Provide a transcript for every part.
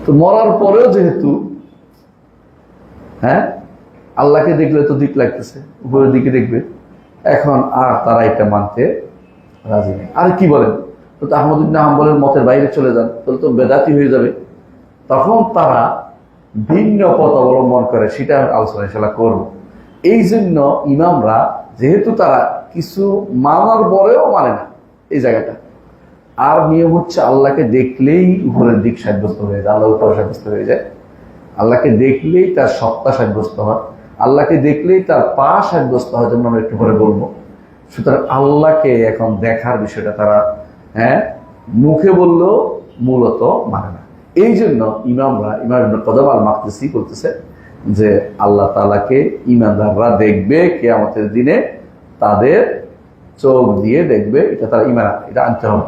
তো মরার পরেও যেহেতু হ্যাঁ আল্লাহকে দেখলে তো দিক লাগতেছে, উপরের দিকে দেখবে, এখন আর তারা এটা মানতে রাজি নেই। আর কি বলেন, তো আহমদ ইবনে হাম্বলের মতের বাইরে চলে যান, তাহলে তো বেদাতি হয়ে যাবে। তখন তারা ভিন্ন পথ অবলম্বন করে, সেটা আলোচনা ইনশাআল্লাহ করব। এই জন্য ইমামরা যেহেতু তারা কিছু মানার পরেও মানে না এই জায়গাটা, আর নিয়ম হচ্ছে আল্লাহকে দেখলেই উপরের দিক সাব্যস্ত হয়ে যায়, আল্লাহ উপরে সাব্যস্ত হয়ে যায়। আল্লাহকে দেখলেই তার সত্তা সাব্যস্ত হয়, আল্লাহকে দেখলেই তার পা সাব্যস্ত হয়, যেমন আমরা একটু পরে বলবো। সুতরাং আল্লাহকে এখন দেখার বিষয়টা তারা মুখে বললেও মূলত মানে না। এই জন্য ইমামরা, ইমাম ইবনে কুদাম আল মাকদিসি বলতেছে যে আল্লাহ তাআলাকে ঈমানদাররা দেখবে কিয়ামতের দিনে, তাদের চোখ দিয়ে দেখবে, এটা তারা ঈমান, এটা আনতে হবে।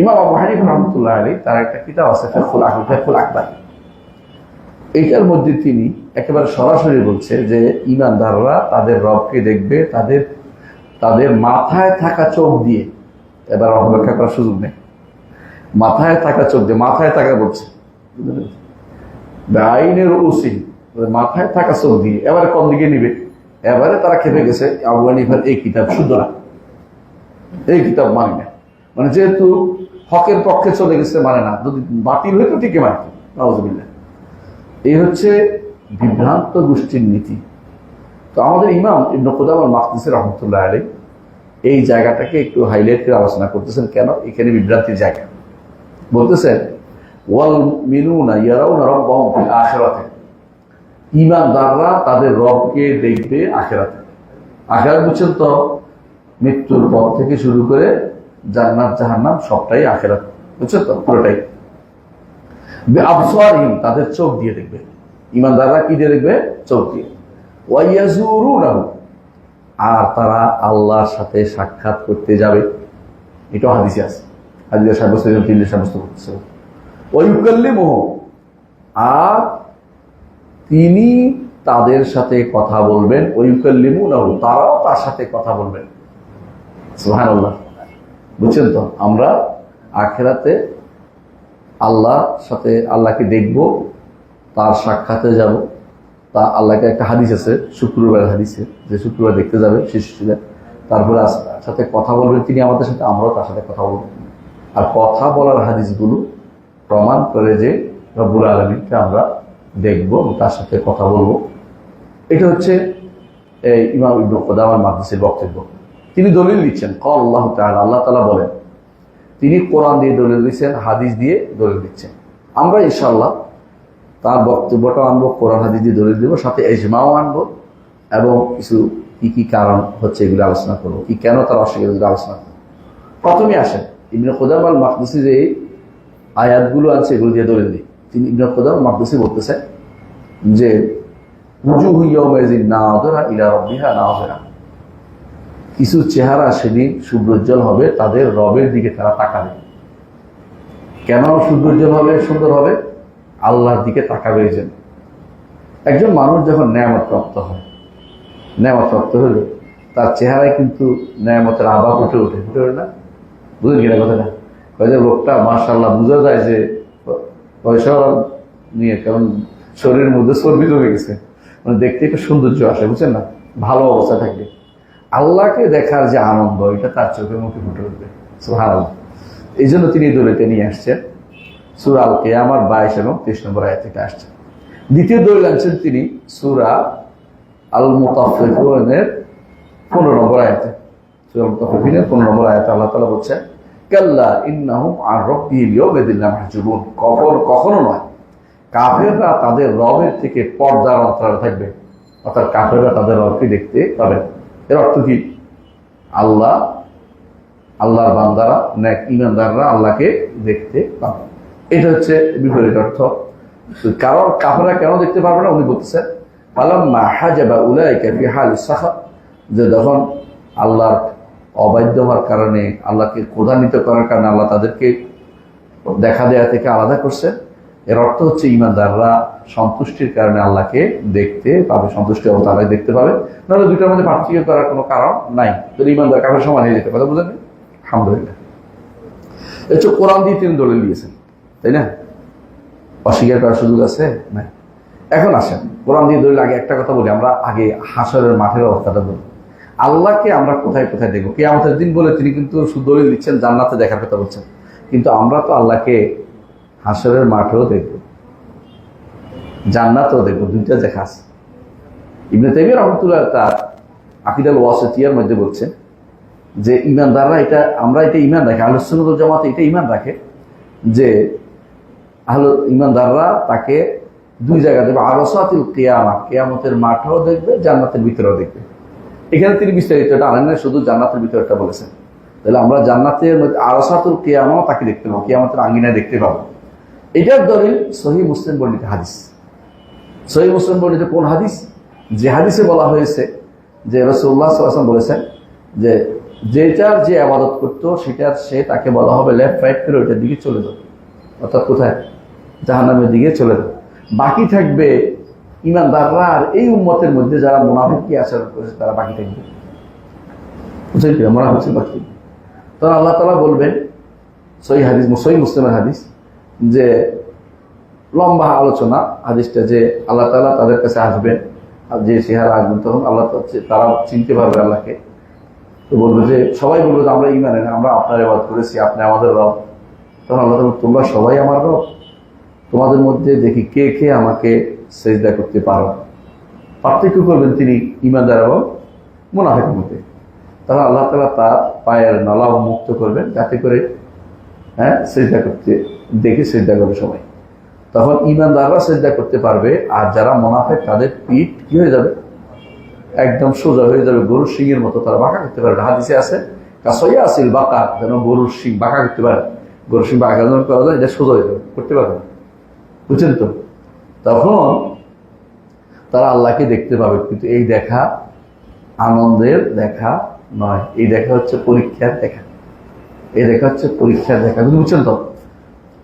ইমাম আবু হানিফা রাহমাতুল্লাহ আলাইহি তার একটা কিতাব আছে ফিকহুল আকবার, এইটার মধ্যে তিনি একেবারে সরাসরি বলছে যে ঈমানদাররা তাদের রবকে দেখবে তাদের মাথায় থাকা চোখ দিয়ে। এবার অপেক্ষা করার সুযোগ নেই, মাথায় থাকা চোখ দিয়ে, মাথায় থাকা বলছে আইনের ওসি, মাথায় থাকা চোখ দিয়ে। এবারে কোন দিকে নিবে? এবারে তারা খেপে গেছে, আবু হানিফার এই কিতাব শুদ্ধ না, এই কিতাব মানে না, মানে যেহেতু হকের পক্ষে চলে গেছে মানে না, যদি বাতিল হইতো ঠিকই মানত। নাউযুবিল্লাহ। এই হচ্ছে বিভ্রান্ত গোষ্ঠীর নীতি। তো আমাদের ইমাম ইবনে কুদাম আল মাকদিসি রাহমাতুল্লাহ আলাইহি এই জায়গাটাকে একটু হাইলাইট করে আলোচনা করতেছেন। কেন এখানে বিভ্রান্তির জায়গা? বলতেছেন ওয়াল মিনুনা ইয়ারাউনা রাব্বাহুম ফিল আখিরাতে, ঈমানদাররা তাদের রবকে দেখবে আখিরাতে। আখিরাত বুঝছেন তো, মৃত্যুর পর থেকে শুরু করে জান্নাত জাহান্নাম সবটাই আখিরাত, বুঝছেন তো, পুরোটাই। বিআবসারিহিম, তাদের চোখ দিয়ে দেখবে। ঈমানদাররা কি দিয়ে দেখবে? চোখ দিয়ে। ওয়া ইয়াজুরুনাহু, আর তারা আল্লাহর সাথে সাক্ষাৎ করতে যাবে। এটা হাদিসে আছে, হাদিসে সাব্যস্ত, তিনি সাব্যস্ত করতেছে। ওয়া ইউকাল্লিমুহু, আর তিনি তাদের সাথে কথা বলবেন। ওয়া ইউকাল্লিমুনাহু, তারাও তার সাথে কথা বলবেন। সুবহানাল্লাহ। বুঝছেন তো, আমরা আখিরাতে আল্লাহর সাথে, আল্লাহকে দেখব, তার সাক্ষাতে যাব। তা আল্লাহকে একটা হাদিস আছে, শুক্রবার হাদিসে, যে শুক্রবার দেখতে যাবে শিশুরা, তারপরে সাথে কথা বলবেন তিনি আমাদের সাথে, আমরাও তার সাথে কথা বলবো। আর কথা বলার হাদিসগুলো প্রমাণ করে যে রব্বুল আলামিনকে আমরা দেখব, তার সাথে কথা বলবো। এটা হচ্ছে এই ইমাম ইবনে কুদাম আল মাকদিসির বক্তব্য। তিনি দলিল দিচ্ছেন, ক্বাল আল্লাহু তাআলা, আল্লাহ তাআলা বলেন। তিনি কোরআন দিয়ে দলিল দিচ্ছেন, হাদিস দিয়ে দলিল দিচ্ছেন। আমরা ইনশাআল্লাহ তার বক্তব্যটাও আনবো, কোরআন হাদিস দিয়ে দলিল দেবো, সাথে ইজমাও আনবো, এবং কিছু কি কি কারণ হচ্ছে এগুলো আলোচনা করবো, কি কেন তার অস্বীকার আলোচনা করবো। প্রথমে আসেন ইবনে কুদাম আল মাকদিসি যে আয়াতগুলো আছে এগুলো দিয়ে দলিল দিই। তিনি ইবনে কুদাম আল মাকদিসি বলতেছেন যে উজুহু ইয়াওমাইযিন নাযিরা ইলা রাব্বিহা নাযিরা, কিছু চেহারা সেদিন সুব্রজ্জ্বল হবে, তাদের রবের দিকে তারা তাকাবে। কেন সুব্রজ্জ্বল হবে, সুন্দর হবে? আল্লাহর দিকে তাকাবে। এই জন্য একজন মানুষ যখন নেয়ামত প্রাপ্ত হয়, নেয়ামত প্রাপ্ত হলে তার চেহারায় কিন্তু নেয়ামতের আভা ফুটে ওঠে, ফুটে ওঠে না? বুঝলেন কিনা কথাটা? লোকটা মাশাআল্লাহ বোঝা যায় যে পয়সা নিয়ে, কারণ শরীরের মধ্যে চর্বি জমে গেছে, মানে দেখতে একটু সৌন্দর্য আসে, বুঝছেন না? ভালো অবস্থা থাকবে, আল্লাহকে দেখার যে আনন্দ, এটা তার চোখের মুখে ফুটে উঠবে। সুবহানাল্লাহ। এই জন্য তিনি দলিলটা নিয়ে আসছেন, সূরা আল কিয়ামার 22 এবং 23 নম্বর আয়াত থেকে আসছে। দ্বিতীয় দলিল আনছেন তিনি সূরা আল মুতাফফিফিনের 15 নম্বর আয়াতে। সূরা আল মুতাফফিফিনের 15 নম্বর আয়াতে আল্লাহ তাআলা বলছেন, কাল্লা ইন্নাহুম আন রাব্বিহিম ইয়াওমাইযিন লামাহজুবুন, কখনো নয়, কাফেররা তাদের রবের থেকে পর্দার অন্তরালে থাকবে। অর্থাৎ কাফেররা তাদের রবকে দেখতে পাবে। এর অর্থ কি? আল্লাহর বান্দারা, নেক ঈমানদাররা আল্লাহকে দেখতে পাবে। এটা হচ্ছে বিপরীত অর্থ। কারণ কাফেররা কেন দেখতে পারবে না? উনি বলতেছেন ফালাম্মা হাজাবা উলাইকা ফি হালিস সাখা, যে যখন আল্লাহর অবাধ্য হওয়ার কারণে, আল্লাহকে ক্রোধান্বিত করার কারণে আল্লাহ তাদেরকে দেখা দেয়া থেকে আলাদা করছে। এর অর্থ হচ্ছে ঈমানদাররা সন্তুষ্টির কারণে আল্লাহকে দেখতে পাবে, সন্তুষ্টি অবস্থা আল্লাহ দেখতে পাবে। নাহলে দুইটার মধ্যে পার্থক্য করার কোনো কারণ নাই, যদি ঈমানদার কাফের সমান হয়ে যেতে, কথা বুঝলেন? আলহামদুলিল্লাহ। এটা কোরআন দিয়ে তিনি দলিল দিয়েছেন, তাই না? অস্বীকার করার সুযোগ আছে না। এখন আসেন কোরআন দিয়ে দলিল। আগে একটা কথা বলি, আমরা আগে হাসরের মাঠের অবস্থাটা বলি। আল্লাহকে আমরা কোথায় কোথায় দেখবো? কিয়ামতের দিন বলে তিনি কিন্তু দলিল দিচ্ছেন, জান্নাতে দেখার কথা বলছেন। কিন্তু আমরা তো আল্লাহকে হাসরের মাঠেও দেখব, জান্নাতেও দেখবো, দুইটা দেখা আছে। ইবনে তাইমিয়া রাহমাতুল্লাহ তার আকিদাল ওয়াসিতিয়ার মধ্যে বলছেন যে ঈমানদাররা আমরা এটা ঈমান রাখে, আহলুস সুন্নাত ওয়াল জামাত এটা ঈমান রাখে যে ঈমানদাররা তাকে দুই জায়গা দেখবে, আরসাতিল কিয়ামা, কিয়ামতের মাঠেও দেখবে, জান্নাতের ভিতরেও দেখবে। এখানে তিনি বিস্তারিত এটা আনেন না, শুধু জান্নাতের ভিতরটা বলেছেন। তাহলে আমরা জান্নাতের মধ্যে আরসাতুল কিয়ামাও তাকে দেখতে পাবো, কিয়ামতের আঙ্গিনায় দেখতে পাবো। এটার দলিল সহিহ মুসলিম বর্ণিত হাদিস। সহিহ মুসলিম বর্ণিত কোন হাদিস? যে হাদিসে বলা হয়েছে যে রাসূলুল্লাহ সাল্লাল্লাহু আলাইহি ওয়াসাল্লাম বলেছেন যে যেটার যে ইবাদত করতো সেটার তাকে বলা হবে লেফট রাইট করে ওইটার দিকে চলে যাও, অর্থাৎ কোথায়? জাহান্নামের দিকে চলে যাও। বাকি থাকবে ঈমানদাররা, আর এই উম্মতের মধ্যে যারা মুনাফিকি আচরণ করেছে তারা বাকি থাকবে। বুঝলেন কি? মুনাফিক বাকি। তখন আল্লাহ তাআলা বলবেন, সহিহ হাদিস, সহিহ মুসলিমের হাদিস, যে লম্বা আলোচনা হাদিসটা, যে আল্লাহ তাআলা তাদের কাছে আসবেন, আর যে চেহারা আসবেন তখন আল্লাহ তারা চিনতে পারবে আল্লাহকে। তো বলবে যে সবাই বলবে যে আমরা ঈমান আনি, আমরা আপনার ইবাদত করেছি, আপনি আমাদের রব। তখন আল্লাহ তাআলা, তোমরা সবাই আমার রব, তোমাদের মধ্যে দেখি কে কে আমাকে সেজদা করতে পারো। পার্থক্য করবেন তিনি ঈমানদার এবং মুনাফিকের মধ্যে। তখন আল্লাহ তাআলা তার পায়ের নলা মুক্ত করবেন, যাতে করে সেজদা করতে দেখে সেজদা করবে সবাই। তখন ঈমানদাররা সেজদা করতে পারবে, আর যারা মুনাফিক তাদের পিঠ কি হয়ে যাবে? একদম সোজা হয়ে যাবে, গরুর শিংয়ের মতো তারা বাঁকা করতে পারবে। হাদিসে আছে কাসইয়া আসিল বাঁকা, যেন গরুর শিং বাঁকা করতে পারে, গরুর শিং বাঁকা যেন করা যায়, এটা সোজা হয়ে যাবে, করতে পারবে না। বুঝছেন তো? তখন তারা আল্লাহকে দেখতে পাবে। কিন্তু এই দেখা আনন্দের দেখা নয়, এই দেখা হচ্ছে পরীক্ষার দেখা। এই দেখা হচ্ছে পরীক্ষার দেখা, বুঝছেন তো?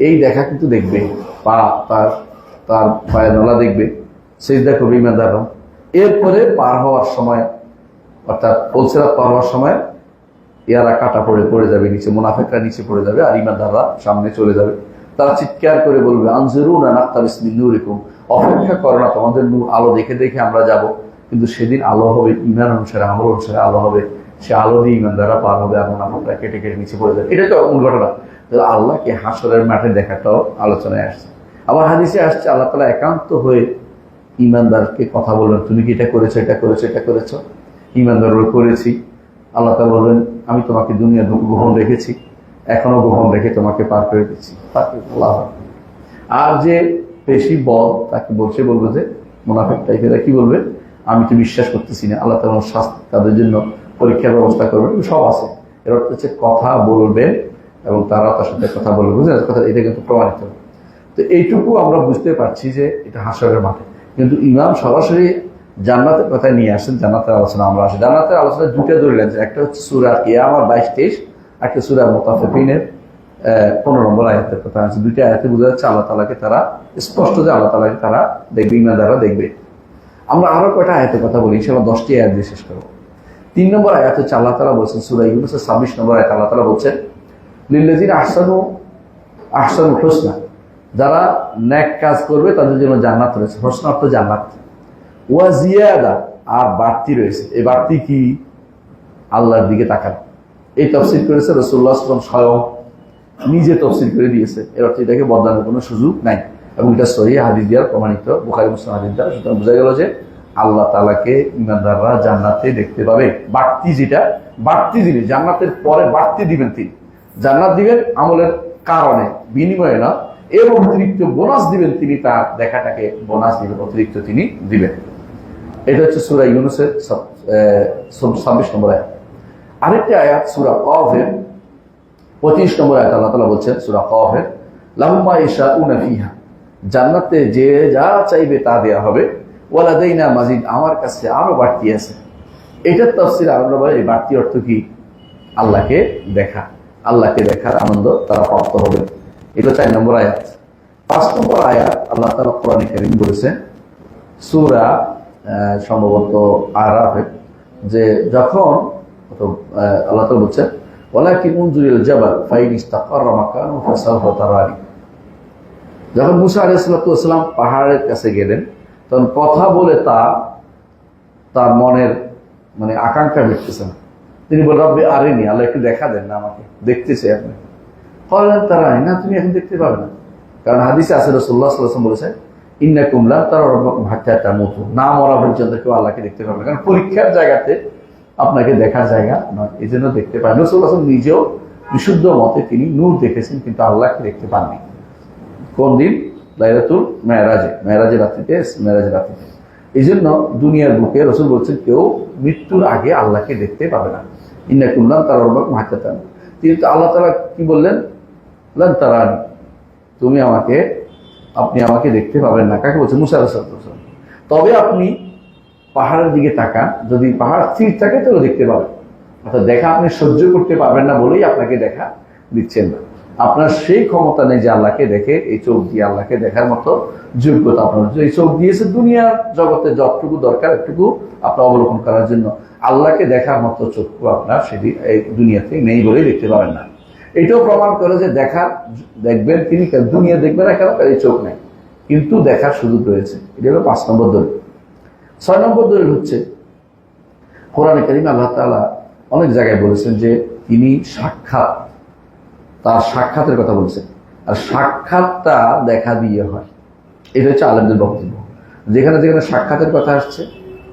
এই দেখা কিন্তু দেখবে, তার পায়ের নলা দেখবে, সেজদা করবে ঈমানদাররা। এরপরে পার হওয়ার সময়, অর্থাৎ পুলসিরাত পার হওয়ার সময় ইয়ারা কাটা পড়ে যাবে নিচে, মুনাফিকরা নিচে পড়ে যাবে, আর ঈমানদাররা সামনে চলে যাবে। তারা চিৎকার করে বলবে, আনজিরুনা নাকতাবিস মিন নূরিকুম, অপেক্ষা করো না, তোমাদের নূর আলো দেখে দেখে আমরা যাব। কিন্তু সেদিন আলো হবে ঈমান অনুসারে, আমল অনুসারে আলো হবে। সে আলো দিয়ে ঈমানদাররা পার হবে, আর মুনাফিকরা কেটে কেটে নিচে পড়ে যাবে। এটা তো মূল ঘটনা। তাহলে আল্লাহকে হাসরের মাঠে দেখাটাও আলোচনায় আসছে। আবার হাদিসে আসছে আল্লাহ তাআলা একান্ত হয়ে ঈমানদারকে কথা বলবেন, তুমি কি এটা করেছো, এটা করেছো, এটা করেছো? ঈমানদার করেছি। আল্লাহ তাআলা বলবেন, আমি তোমাকে দুনিয়া গ্রহণ রেখেছি, এখনো গ্রহণ রেখে তোমাকে পার করে দিচ্ছি। আর যে বেশি বল তাকে বলবে যে মুনাফিক টাইপেরা কি বলবে, আমি তো বিশ্বাস করতেছি না। আল্লাহ তাআলা শাস্তি, তাদের জন্য পরীক্ষার ব্যবস্থা করবেন, সব আছে। এর অর্থ হচ্ছে কথা বলবেন এবং তারা তার সাথে কথা বলবে। বুঝলেন কথা? এটা কিন্তু প্রমাণিত। তো এইটুকু আমরা বুঝতে পারছি যে এটা হাসরের মাঠে। কিন্তু ইমাম সরাসরি জান্নাতের কথা নিয়ে আসেন, জান্নাতের আলোচনা আমরা আসি। জান্নাতের আলোচনা দুটা দলিল আছে, একটা হচ্ছে সূরা কিয়ামা 22-23, একটা সূরা মুতাফিফিনের 15 নম্বর আয়াতের কথা আছে। দুইটা আয়াতে বোঝা যাচ্ছে আল্লাহ তাআলাকে তারা স্পষ্ট, যে আল্লাহ তাআলাকে তারা দেখবে, ঈমানদাররা দেখবে। আমরা আরো কয়টা আয়াতের কথা বলি, ইনশাআল্লাহ 10টি আয়াত দিয়ে শেষ করব। 3 নম্বর আয়াত হচ্ছে আল্লাহ তাআলা বলছেন সূরা ইউনূসের 26 নম্বর আয়াত, আল্লাহ তাআলা বলছেন লিল্লাযিনা আহসানুল হুসনা, যারা নেক কাজ করবে তাদের জন্য জান্নাত রয়েছে। হুসনা অর্থ জান্নাত। ওয়া জিয়াদা, আর বাড়তি রয়েছে। এই বাড়তি কি? আল্লাহর দিকে তাকান। এই তাফসীর করেছে রাসূলুল্লাহ সাল্লাল্লাহু আলাইহি ওয়াসাল্লাম, স্বয়ং নিজে তাফসীর করে দিয়েছে। এর অর্থ এটাকে বদলানোর কোনো সুযোগ নাই, এবং এটা সহিহ হাদিস দ্বারা প্রমাণিত, বুখারী মুসলিম হাদিস দ্বারা। সুতরাং বোঝা গেল যে আল্লাহ তাআলাকে ঈমানদাররা জান্নাতে দেখতে পাবে। বাড়তি যেটা, বাড়তি জিনিস, জান্নাতের পরে বাড়তি দিবেন তিনি। জান্নাত দিবেন আমলের কারণে, বিনিময়ে না। এর অতিরিক্ত বোনাস দিবেন তিনি, তার দেখাটাকে বোনাস দিবেন, অতিরিক্ত তিনি দিবেন। এটা হচ্ছে সূরা ইউনূসের 26 নম্বর আয়াত। আরেকটা আয়াত সূরা কফের 25 নম্বর আয়াত, আল্লাহ তাআলা বলছেন সূরা কফের, লাহুম মা ইয়াশাউনা ফিহা, জান্নাতে যে যা চাইবে তা দেয়া হবে। ওয়া লাদাইনা মাজিদ, আমার কাছে আরো বাড়তি আছে। এটার তাফসীর আমরা বলি, এই বাড়তি অর্থ কি? আল্লাহকে দেখা, আল্লাহকে দেখার আনন্দ তারা প্রাপ্ত হবে। এটা 4 নম্বর আয়াত। 5 নম্বর আয়াত আল্লাহ তাআলা কোরআনে কারীম বলেছেন সূরা সম্ভবত আরাফে, যে যখন আল্লাহ তাআলা বলছেন ওয়ালাকিন উনজুরিল জাবাল ফাইন ইস্তাকাররা মাকানহু ফাসাউফা তারানি, যখন মুসা আলাইহিসসালাম পাহাড়ের কাছে গেলেন, তখন কথা বলে তার মনের মানে আকাঙ্ক্ষা মিটতেছে না। তিনি বললেন, রব্বি আরিনি, আল্লাহ একটু দেখা দেন না, আমাকে দেখতে চাই আপনি। বললেন তারা, না তুমি এখন দেখতে পাবে না, কারণ হাদিসে আছে রাসূলুল্লাহ সাল্লাল্লাহু আলাইহি ওয়াসাল্লাম বলেছেন, ইন্নাকুম লা তারা রাব্বাকুম হাত্তা তামুতু, না মরা পর্যন্ত কেউ আল্লাহকে দেখতে পাবে না, কারণ পরীক্ষার জায়গাতে আপনাকে দেখার জায়গা নয়, এই জন্য দেখতে পারেন। রাসূলুল্লাহ সাল্লাল্লাহু আলাইহি ওয়াসাল্লাম নিজেও বিশুদ্ধ মতে তিনি নূর দেখেছেন, কিন্তু আল্লাহকে দেখতে পাননি। কোন দিন? লাইলাতুল মেরাজের রাত্রিতে, মেরাজের রাত্রিতে। এই জন্য দুনিয়ার বুকে রাসূল বলছেন কেউ মৃত্যুর আগে আল্লাহকে দেখতে পাবে না। ইন্নাকুম লা তারা রাব্বাকুম হাত্তা তামুতু। কিন্তু আল্লাহ তাআলা কি বললেন? লান তারানি, আপনি আমাকে দেখতে পাবেন না। কাকে বলছে? মুসা আলাইহিস সালাম। তবে আপনি পাহাড়ের দিকে তাকান, যদি পাহাড় স্থির থাকে তাহলে দেখতে পাবেন। অর্থাৎ দেখা আপনি সহ্য করতে পারবেন না বলেই আপনাকে দেখা দিচ্ছেন না। আপনার সেই ক্ষমতা নেই যে আল্লাহকে দেখে, এই চোখ দিয়ে আল্লাহকে দেখার মতো যোগ্যতা আপনার। এই চোখ দিয়েছে দুনিয়ার জগতে যতটুকু দরকার একটুকু আপনার অবলোকন করার জন্য, আল্লাহকে দেখার মতো চক্ষু আপনার সেটি এই দুনিয়াতে নেই বলেই দেখতে পাবেন না। এটাও প্রমাণ করে যে দেখবেন তিনি, দুনিয়া দেখবেন না কেন, এই চোখ নেই, কিন্তু দেখার সুযোগ রয়েছে। এটা হলো 5 নম্বর দলিল। 6 নম্বর দলিল হচ্ছে কোরআনে কারিমে আল্লাহ তাআলা অনেক জায়গায় বলেছেন যে তিনি তার সাক্ষাতের কথা বলেছেন, আর সাক্ষাৎটা দেখা দিয়ে হয়। এটা হচ্ছে আলেমদের বক্তব্য। যেখানে যেখানে সাক্ষাতের কথা আসছে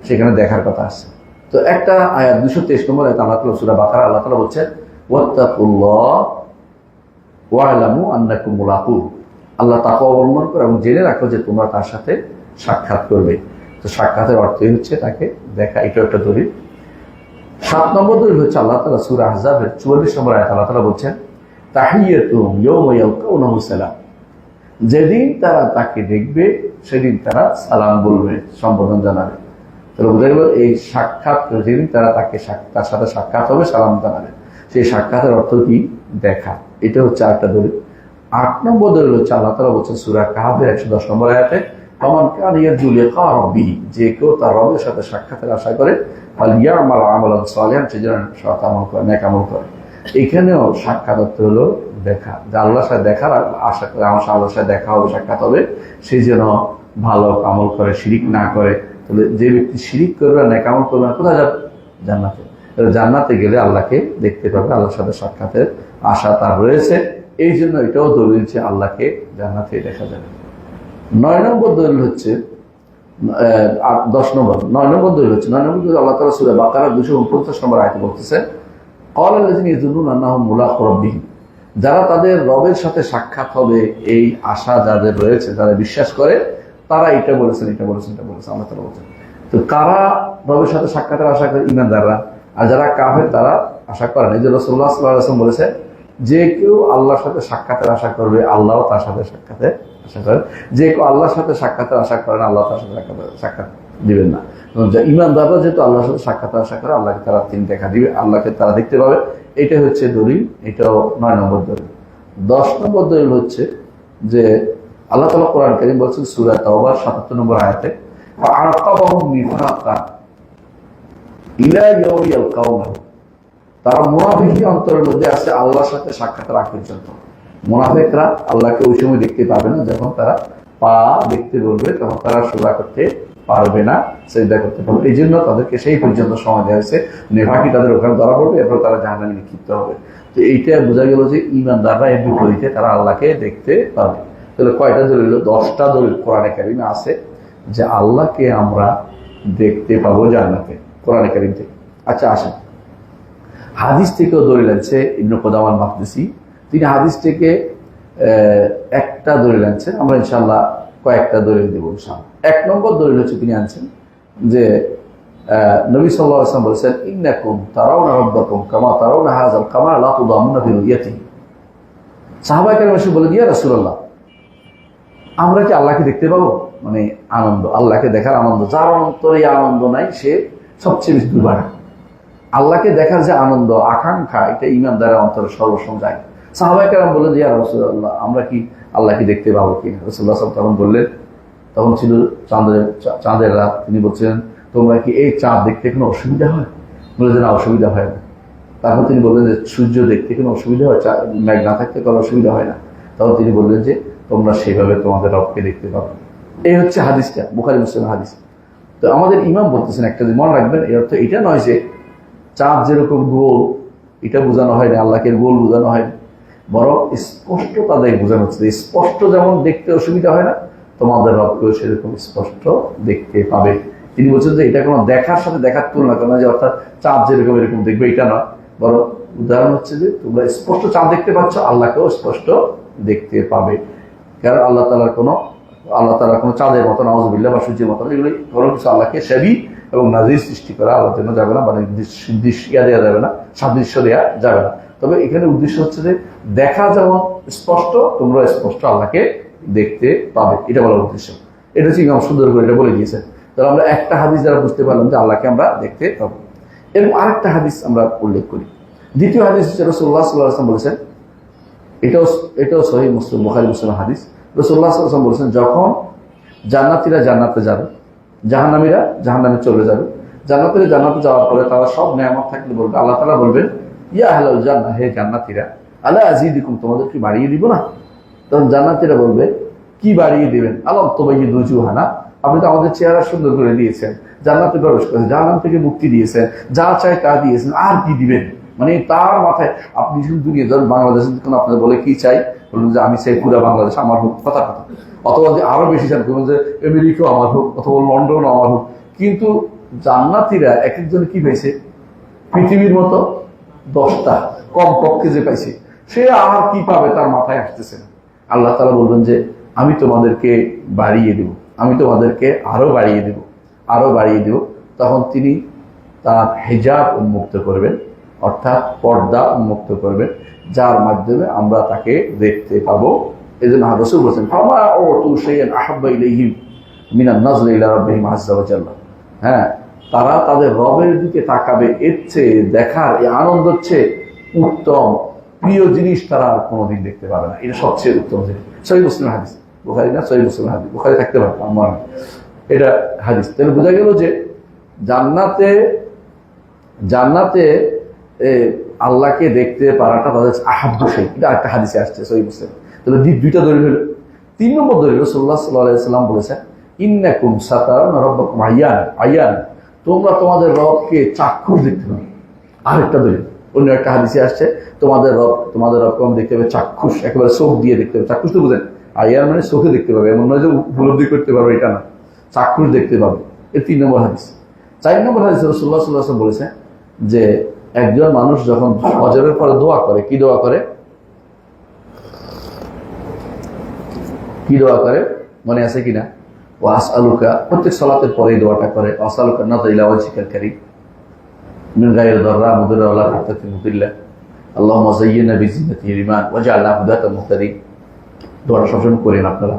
সেখানে দেখার কথা আসছে। তো একটা আয়াত 223 নম্বর আয়াত আল্লাহ তাআলা সূরা বাকারা আল্লাহ তাআলা বলছেন, ওয়াত্তাকুল্লাহ ওয়া'লামু আন্নাকুম মুলাকু, আল্লাহ তাকওয়া অবলম্বন করো এবং জেনে রাখো যে তোমরা তার সাথে সাক্ষাৎ করবে। তো সাক্ষাতের অর্থই হচ্ছে তাকে দেখা, এটাও একটা দলিল। 7 নম্বর দলিল হচ্ছে আল্লাহ তাআলা সূরা আহজাবের 44 নম্বর আয়াত আল্লাহ তাআলা বলছেন, তাহিয়াতুহুম ইয়াওমা ইয়ালকাউনাহু সালাম, যেদিন তারা তাকে দেখবে সেদিন তারা সালাম বলবে, সম্বোধন জানাবে। তাহলে বোঝা গেল এই সাক্ষাৎ, যেদিন তার সাথে সাক্ষাৎ হবে সালাম জানাবে, সেই সাক্ষাতের অর্থ কি? দেখা। এটা হচ্ছে আরেকটা দলিল। 8 নম্বর দলিল হচ্ছে আল্লাহ তাআলা বলছেন সূরা কাহফের 110 নম্বর আয়াতে, ফামান কানা ইয়ারজু লিকা রাব্বিহি, যে কেউ তার রবের সাথে সাক্ষাতের আশা করে, ফালইয়ামাল আমালান সালিহান, সে যেন সৎ আমল করে, নেক আমল করে। এখানেও সাক্ষাৎ অর্থ হলো দেখা, যে আল্লাহর সাথে দেখার আশা করে, আমার আল্লাহর সাথে দেখা হবে, সাক্ষাৎ হবে, সে যেন ভালো আমল করে, শিরিক না করে। তাহলে যে ব্যক্তি শিরিক করবে না, নেক আমল করবে না, কোথায় যাবে? জান্নাতে। জান্নাতে গেলে আল্লাহকে দেখতে পাবে, আল্লাহর সাথে সাক্ষাতের আশা তার রয়েছে। এই জন্য এটাও দলিল যে আল্লাহকে জান্নাতে দেখা যাবে। 9 নম্বর দলিল হচ্ছে 9 নম্বর দলিল হচ্ছে আল্লাহ তাআলা সূরা বাকারা 249 নম্বর আয়াতে বলতেছে, ক্বালা আল্লাযীনা ইয়াযুন্নুনা আন্নাহুম মুলাকু রাব্বিহিম, যারা তাদের রবের সাথে সাক্ষাৎ হবে এই আশা যাদের রয়েছে, যারা বিশ্বাস করে, তারা এটা বলেছেন। আল্লাহ তাআলা বলছেন। তো কারা রবের সাথে সাক্ষাতের আশা করে? ঈমানদাররা। আর যারা কাফের তারা আশা করে না। এই যে রাসূলুল্লাহ সাল্লাল্লাহু আলাইহি ওয়াসাল্লাম বলেছে, যে কেউ আল্লাহর সাথে সাক্ষাতের আশা করবে, আল্লাহও তার সাথে সাক্ষাতের আশা করে। যে কেউ আল্লাহর সাথে সাক্ষাতের আশা করে না, আল্লাহ তার সাথে সাক্ষাৎ দিবেন না। ঈমানদাররা যেহেতু আল্লাহর সাথে সাক্ষাতের আশা করে, আল্লাহকে তারা তিনি দেখা দিবে, আল্লাহকে তারা দেখতে পাবে। এটা হচ্ছে দলিল, এটাও 9 নম্বর দলিল। 10 নম্বর দলিল হচ্ছে যে আল্লাহ তাআলা কোরআন কারীম বলছেন সূরা তাওবার 77 নম্বর আয়াতে, ফাআকাবাহুম নিফাকান ইলা ইয়াউমি ইয়ালকাউনাহু, তারা মুনাফিকি অন্তরের মধ্যে আছে আল্লাহর সাথে সাক্ষাতের আগ পর্যন্ত। মুনাফিকরা আল্লাহকে ওই সময় দেখতে পাবে না, যখন তারা পা দেখতে বলবে তখন তারা সুরা করতে পারবে না, সিজদা করতে পারবে। এই জন্য তাদেরকে সেই পর্যন্ত সময় দেওয়া হয়েছে। নেফাকি তাদের ওখানে ধরা পড়বে, এরপর তারা জাহান্নামে নিক্ষিপ্ত হবে। তো এইটা বোঝা গেল যে ঈমানদাররা এর বিপরীতে তারা আল্লাহকে দেখতে পাবে। তাহলে কয়টা দলিল? 10টা দলিল কোরআনে কারিমে আছে যে আল্লাহকে আমরা দেখতে পাবো জান্নাতে, কোরআনে কারিম থেকে। আচ্ছা আসেন, হাদিস থেকেও দলিল আছে। ইবনে কুদামা আল মাকদিসি তিনি হাদিস থেকে একটা দলিল আনছেন। আমরা ইনশাআল্লাহ কয়েকটা দলিল দেব ইনশাআল্লাহ। 1 নম্বর দলিল হচ্ছে তিনি আনছেন যে নবী সাল্লাল্লাহু আলাইহি ওয়াসাল্লাম বলেছেন, ইন্নাকুম তারাউনা রাব্বাকুম কামা তারাউনা হাযাল কামার লা তুদামুনা ফি রুয়াতিহি। সাহাবায়ে কেরাম এসে বলে, ইয়া রাসূলুল্লাহ, আমরা কি আল্লাহকে দেখতে পাবো? মানে আনন্দ, আল্লাহকে দেখার আনন্দ, যার অন্তরে আনন্দ নাই সে সবচেয়ে বেশি দুর্ভাগা। আল্লাহকে দেখার যে আনন্দ, আকাঙ্ক্ষা, এটা ঈমানদারের অন্তরে সর্বসময় যায়। সাহাবায়ে কেরাম বলে, ইয়া রাসূলুল্লাহ, আমরা কি আল্লাহকে দেখতে পাবো কিনা? রাসূলুল্লাহ সাল্লাল্লাহু আলাইহি ওয়াসাল্লাম বললেন, তখন ছিল চাঁদের রাত, তিনি বলছেন, তোমরা কি এই চাঁদ দেখতে কোনো অসুবিধা হয়? বলে যে না, অসুবিধা হয় না। তারপর তিনি বললেন যে সূর্য দেখতে কোনো অসুবিধা হয়? মেঘ না থাকতে কোনো অসুবিধা হয় না। তখন তিনি বললেন যে তোমরা সেইভাবে তোমাদের রবকে দেখতে পাবে। এই হচ্ছে হাদিসটা, বুখারী মুসলিমের হাদিস। তো আমাদের ইমাম বলতেছেন একটা জিনিস মনে রাখবেন, এর অর্থ এটা নয় যে চাঁদ যেরকম গোল এটা বোঝানো হয়নি, আল্লাহকে গোল বোঝানো হয়নি, বরং স্পষ্ট তাদের বোঝানো হচ্ছে। স্পষ্ট যেমন দেখতে অসুবিধা হয় না, তোমাদের রবকেও সেরকম স্পষ্ট দেখতে পাবে। তিনি বলছেন যে এটা কোনো দেখার সাথে দেখার তুলনা করে না, যে অর্থাৎ চাঁদ যেরকম এরকম দেখবে এটা নয়, বরং উদাহরণ হচ্ছে যে তোমরা স্পষ্ট চাঁদ দেখতে পাচ্ছ, আল্লাহকেও স্পষ্ট দেখতে পাবে। কারণ আল্লাহ তাআলার কোনো চাঁদের মতো নাউযুবিল্লাহ বা সূর্যের মতো এগুলি কোনো কিছু আল্লাহকে শেবি এবং নাজির সৃষ্টি করা আল্লাহর জন্য যাবে না, বা দেওয়া যাবে না, সাদৃশ্য দেওয়া যাবে না। তবে এখানে উদ্দেশ্য হচ্ছে যে দেখা যেমন স্পষ্ট, তোমরা স্পষ্ট আল্লাহকে দেখতে পাবে, এটা বলার উদ্দেশ্য। এটা হচ্ছে ইমাম সুন্দর করে এটা বলে দিয়েছেন। তাহলে আমরা একটা হাদিস দ্বারা বুঝতে পারলাম যে আল্লাহকে আমরা দেখতে পাবো। এরকম আরেকটা হাদিস আমরা উল্লেখ করি। দ্বিতীয় হাদিস হচ্ছে রাসূলুল্লাহ সাল্লাল্লাহু আলাইহি ওয়াসাল্লাম বলেছেন, এটাও সহিহ মুসলিম, বুখারী মুসলিমের হাদিস। রাসূলুল্লাহ সাল্লাল্লাহু আলাইহি ওয়াসাল্লাম বলেছেন, যখন জান্নাতীরা জান্নাতে যাবে, জাহান্নামীরা জাহান্নামে চলে যাবে, জান্নাতীরা জান্নাতে যাওয়ার পরে তারা সব নেয়ামত থাকলে বলবে, আল্লাহ তাআলা বলবেন, ইয়া আহলাল জান্নাহ, হে জান্নাতীরা, আলা আযীদুকুম, তোমাদের কি বাড়িয়ে দিব না? তখন জান্নাতীরা বলবে, কি বাড়িয়ে দিবেন? আলাম তুবাইয়িদু উজুহানা, আপনি তো আমাদের চেহারা সুন্দর করে দিয়েছেন, জান্নাতে প্রবেশ করেছেন, জাহান্নাম থেকে মুক্তি দিয়েছেন, যা চাই তা দিয়েছেন, আর কি দিবেন? মানে তার মাথায় আপনি শুধু দুনিয়া ধরেন বাংলাদেশে যখন আপনার বলে কি চাই, বলুন যে আমি চাই পুরো বাংলাদেশ আমার হোক, কথা, অথবা যে আরো বেশি চান করবেন যে আমেরিকাও আমার হোক, অথবা লন্ডনও আমার হোক। কিন্তু জান্নাতীরা এক একজন কি পাইছে? পৃথিবীর মতো 10টা কম পক্ষে যে পাইছে, সে আর কি পাবে তার মাথায় আসতেছে না। আল্লাহ তাআলা বলবেন যে আমি তোমাদেরকে বাড়িয়ে দেব, আমি তোমাদেরকে আরো বাড়িয়ে দেব, আরো বাড়িয়ে দেব। তখন তিনি তার হিজাব উন্মুক্ত করবেন, অর্থাৎ পর্দা উন্মুক্ত করবেন, যার মাধ্যমে আমরা তাকে দেখতে পাবো। এই জন্য রাসূল বলেছেন, ফামা উতু শাইআন আহাব্বা ইলাইহিম মিনান নাজরি ইলা রাব্বিহিম আযজা ওয়া জাল্লা। হ্যাঁ, তারা তাদের রবের দিকে তাকাবে, এর চেয়ে দেখার এই আনন্দের চেয়ে উত্তম প্রিয় জিনিস তারা আর কোনোদিন দেখতে পাবে না। এটা সবচেয়ে উত্তম জিনিস। সহিহ মুসলিমের হাদিস, বুখারী না, সহিহ মুসলিমের হাদিস, বুখারী থাকতে পারে আমার এটা হাদিস। তাহলে বোঝা গেল যে জান্নাতে আল্লাহকে দেখতে পারাটা তাদের আহাব্বু শাই, এটা একটা হাদিসে আসছে সহিহ মুসলিম। তাহলে দুইটা দলিল হলো। 3 নম্বর দলিল, রাসূলুল্লাহ সাল্লাল্লাহু আলাইহি ওয়াসাল্লাম বলেছেন, ইন্নাকুম সাতারাউনা রাব্বাকুম আয়ান, তোমরা তোমাদের রবকে চাক্ষুষ দেখতে পাবে। আরেকটা দলিল, অন্য একটা হাদিসে আসছে, তোমাদের রবকে আমি দেখতে পাবে চাক্ষুষ, একেবারে চোখ দিয়ে দেখতে পাবে। চাক্ষুষ তো বুঝেন, আয়ান মানে চোখে দেখতে পাবে, এমন নয় যে উপলব্ধি করতে পারবে, এটা না, চাক্ষুষ দেখতে পাবে। এর 3 নম্বর হাদিস। 4 নম্বর হাদিসে রাসূলুল্লাহ সাল্লাল্লাহু আলাইহি ওয়াসাল্লাম বলেছেন যে একজন মানুষ যখন ফজরের পরে দোয়া করে, কি দোয়া করে? কি দোয়া করে মনে আছে কিনা? ওয়াসআলুকা, প্রত্যেক সালাতের পরে দোয়াটা করে, ওয়াসআলুকা নাযরা ইলা ওয়াজহিকাল কারীম মিন গায়রি দাররা মুদিরা ওয়ালা হাত্তাতি মুদিল্লা আল্লাহুম্মা যায়্যিনা বিজিনাতিল ঈমান ওয়াজআলনা হুদাতাম মুহতাদিন। দোয়াটা সবসময় করেন আপনারা।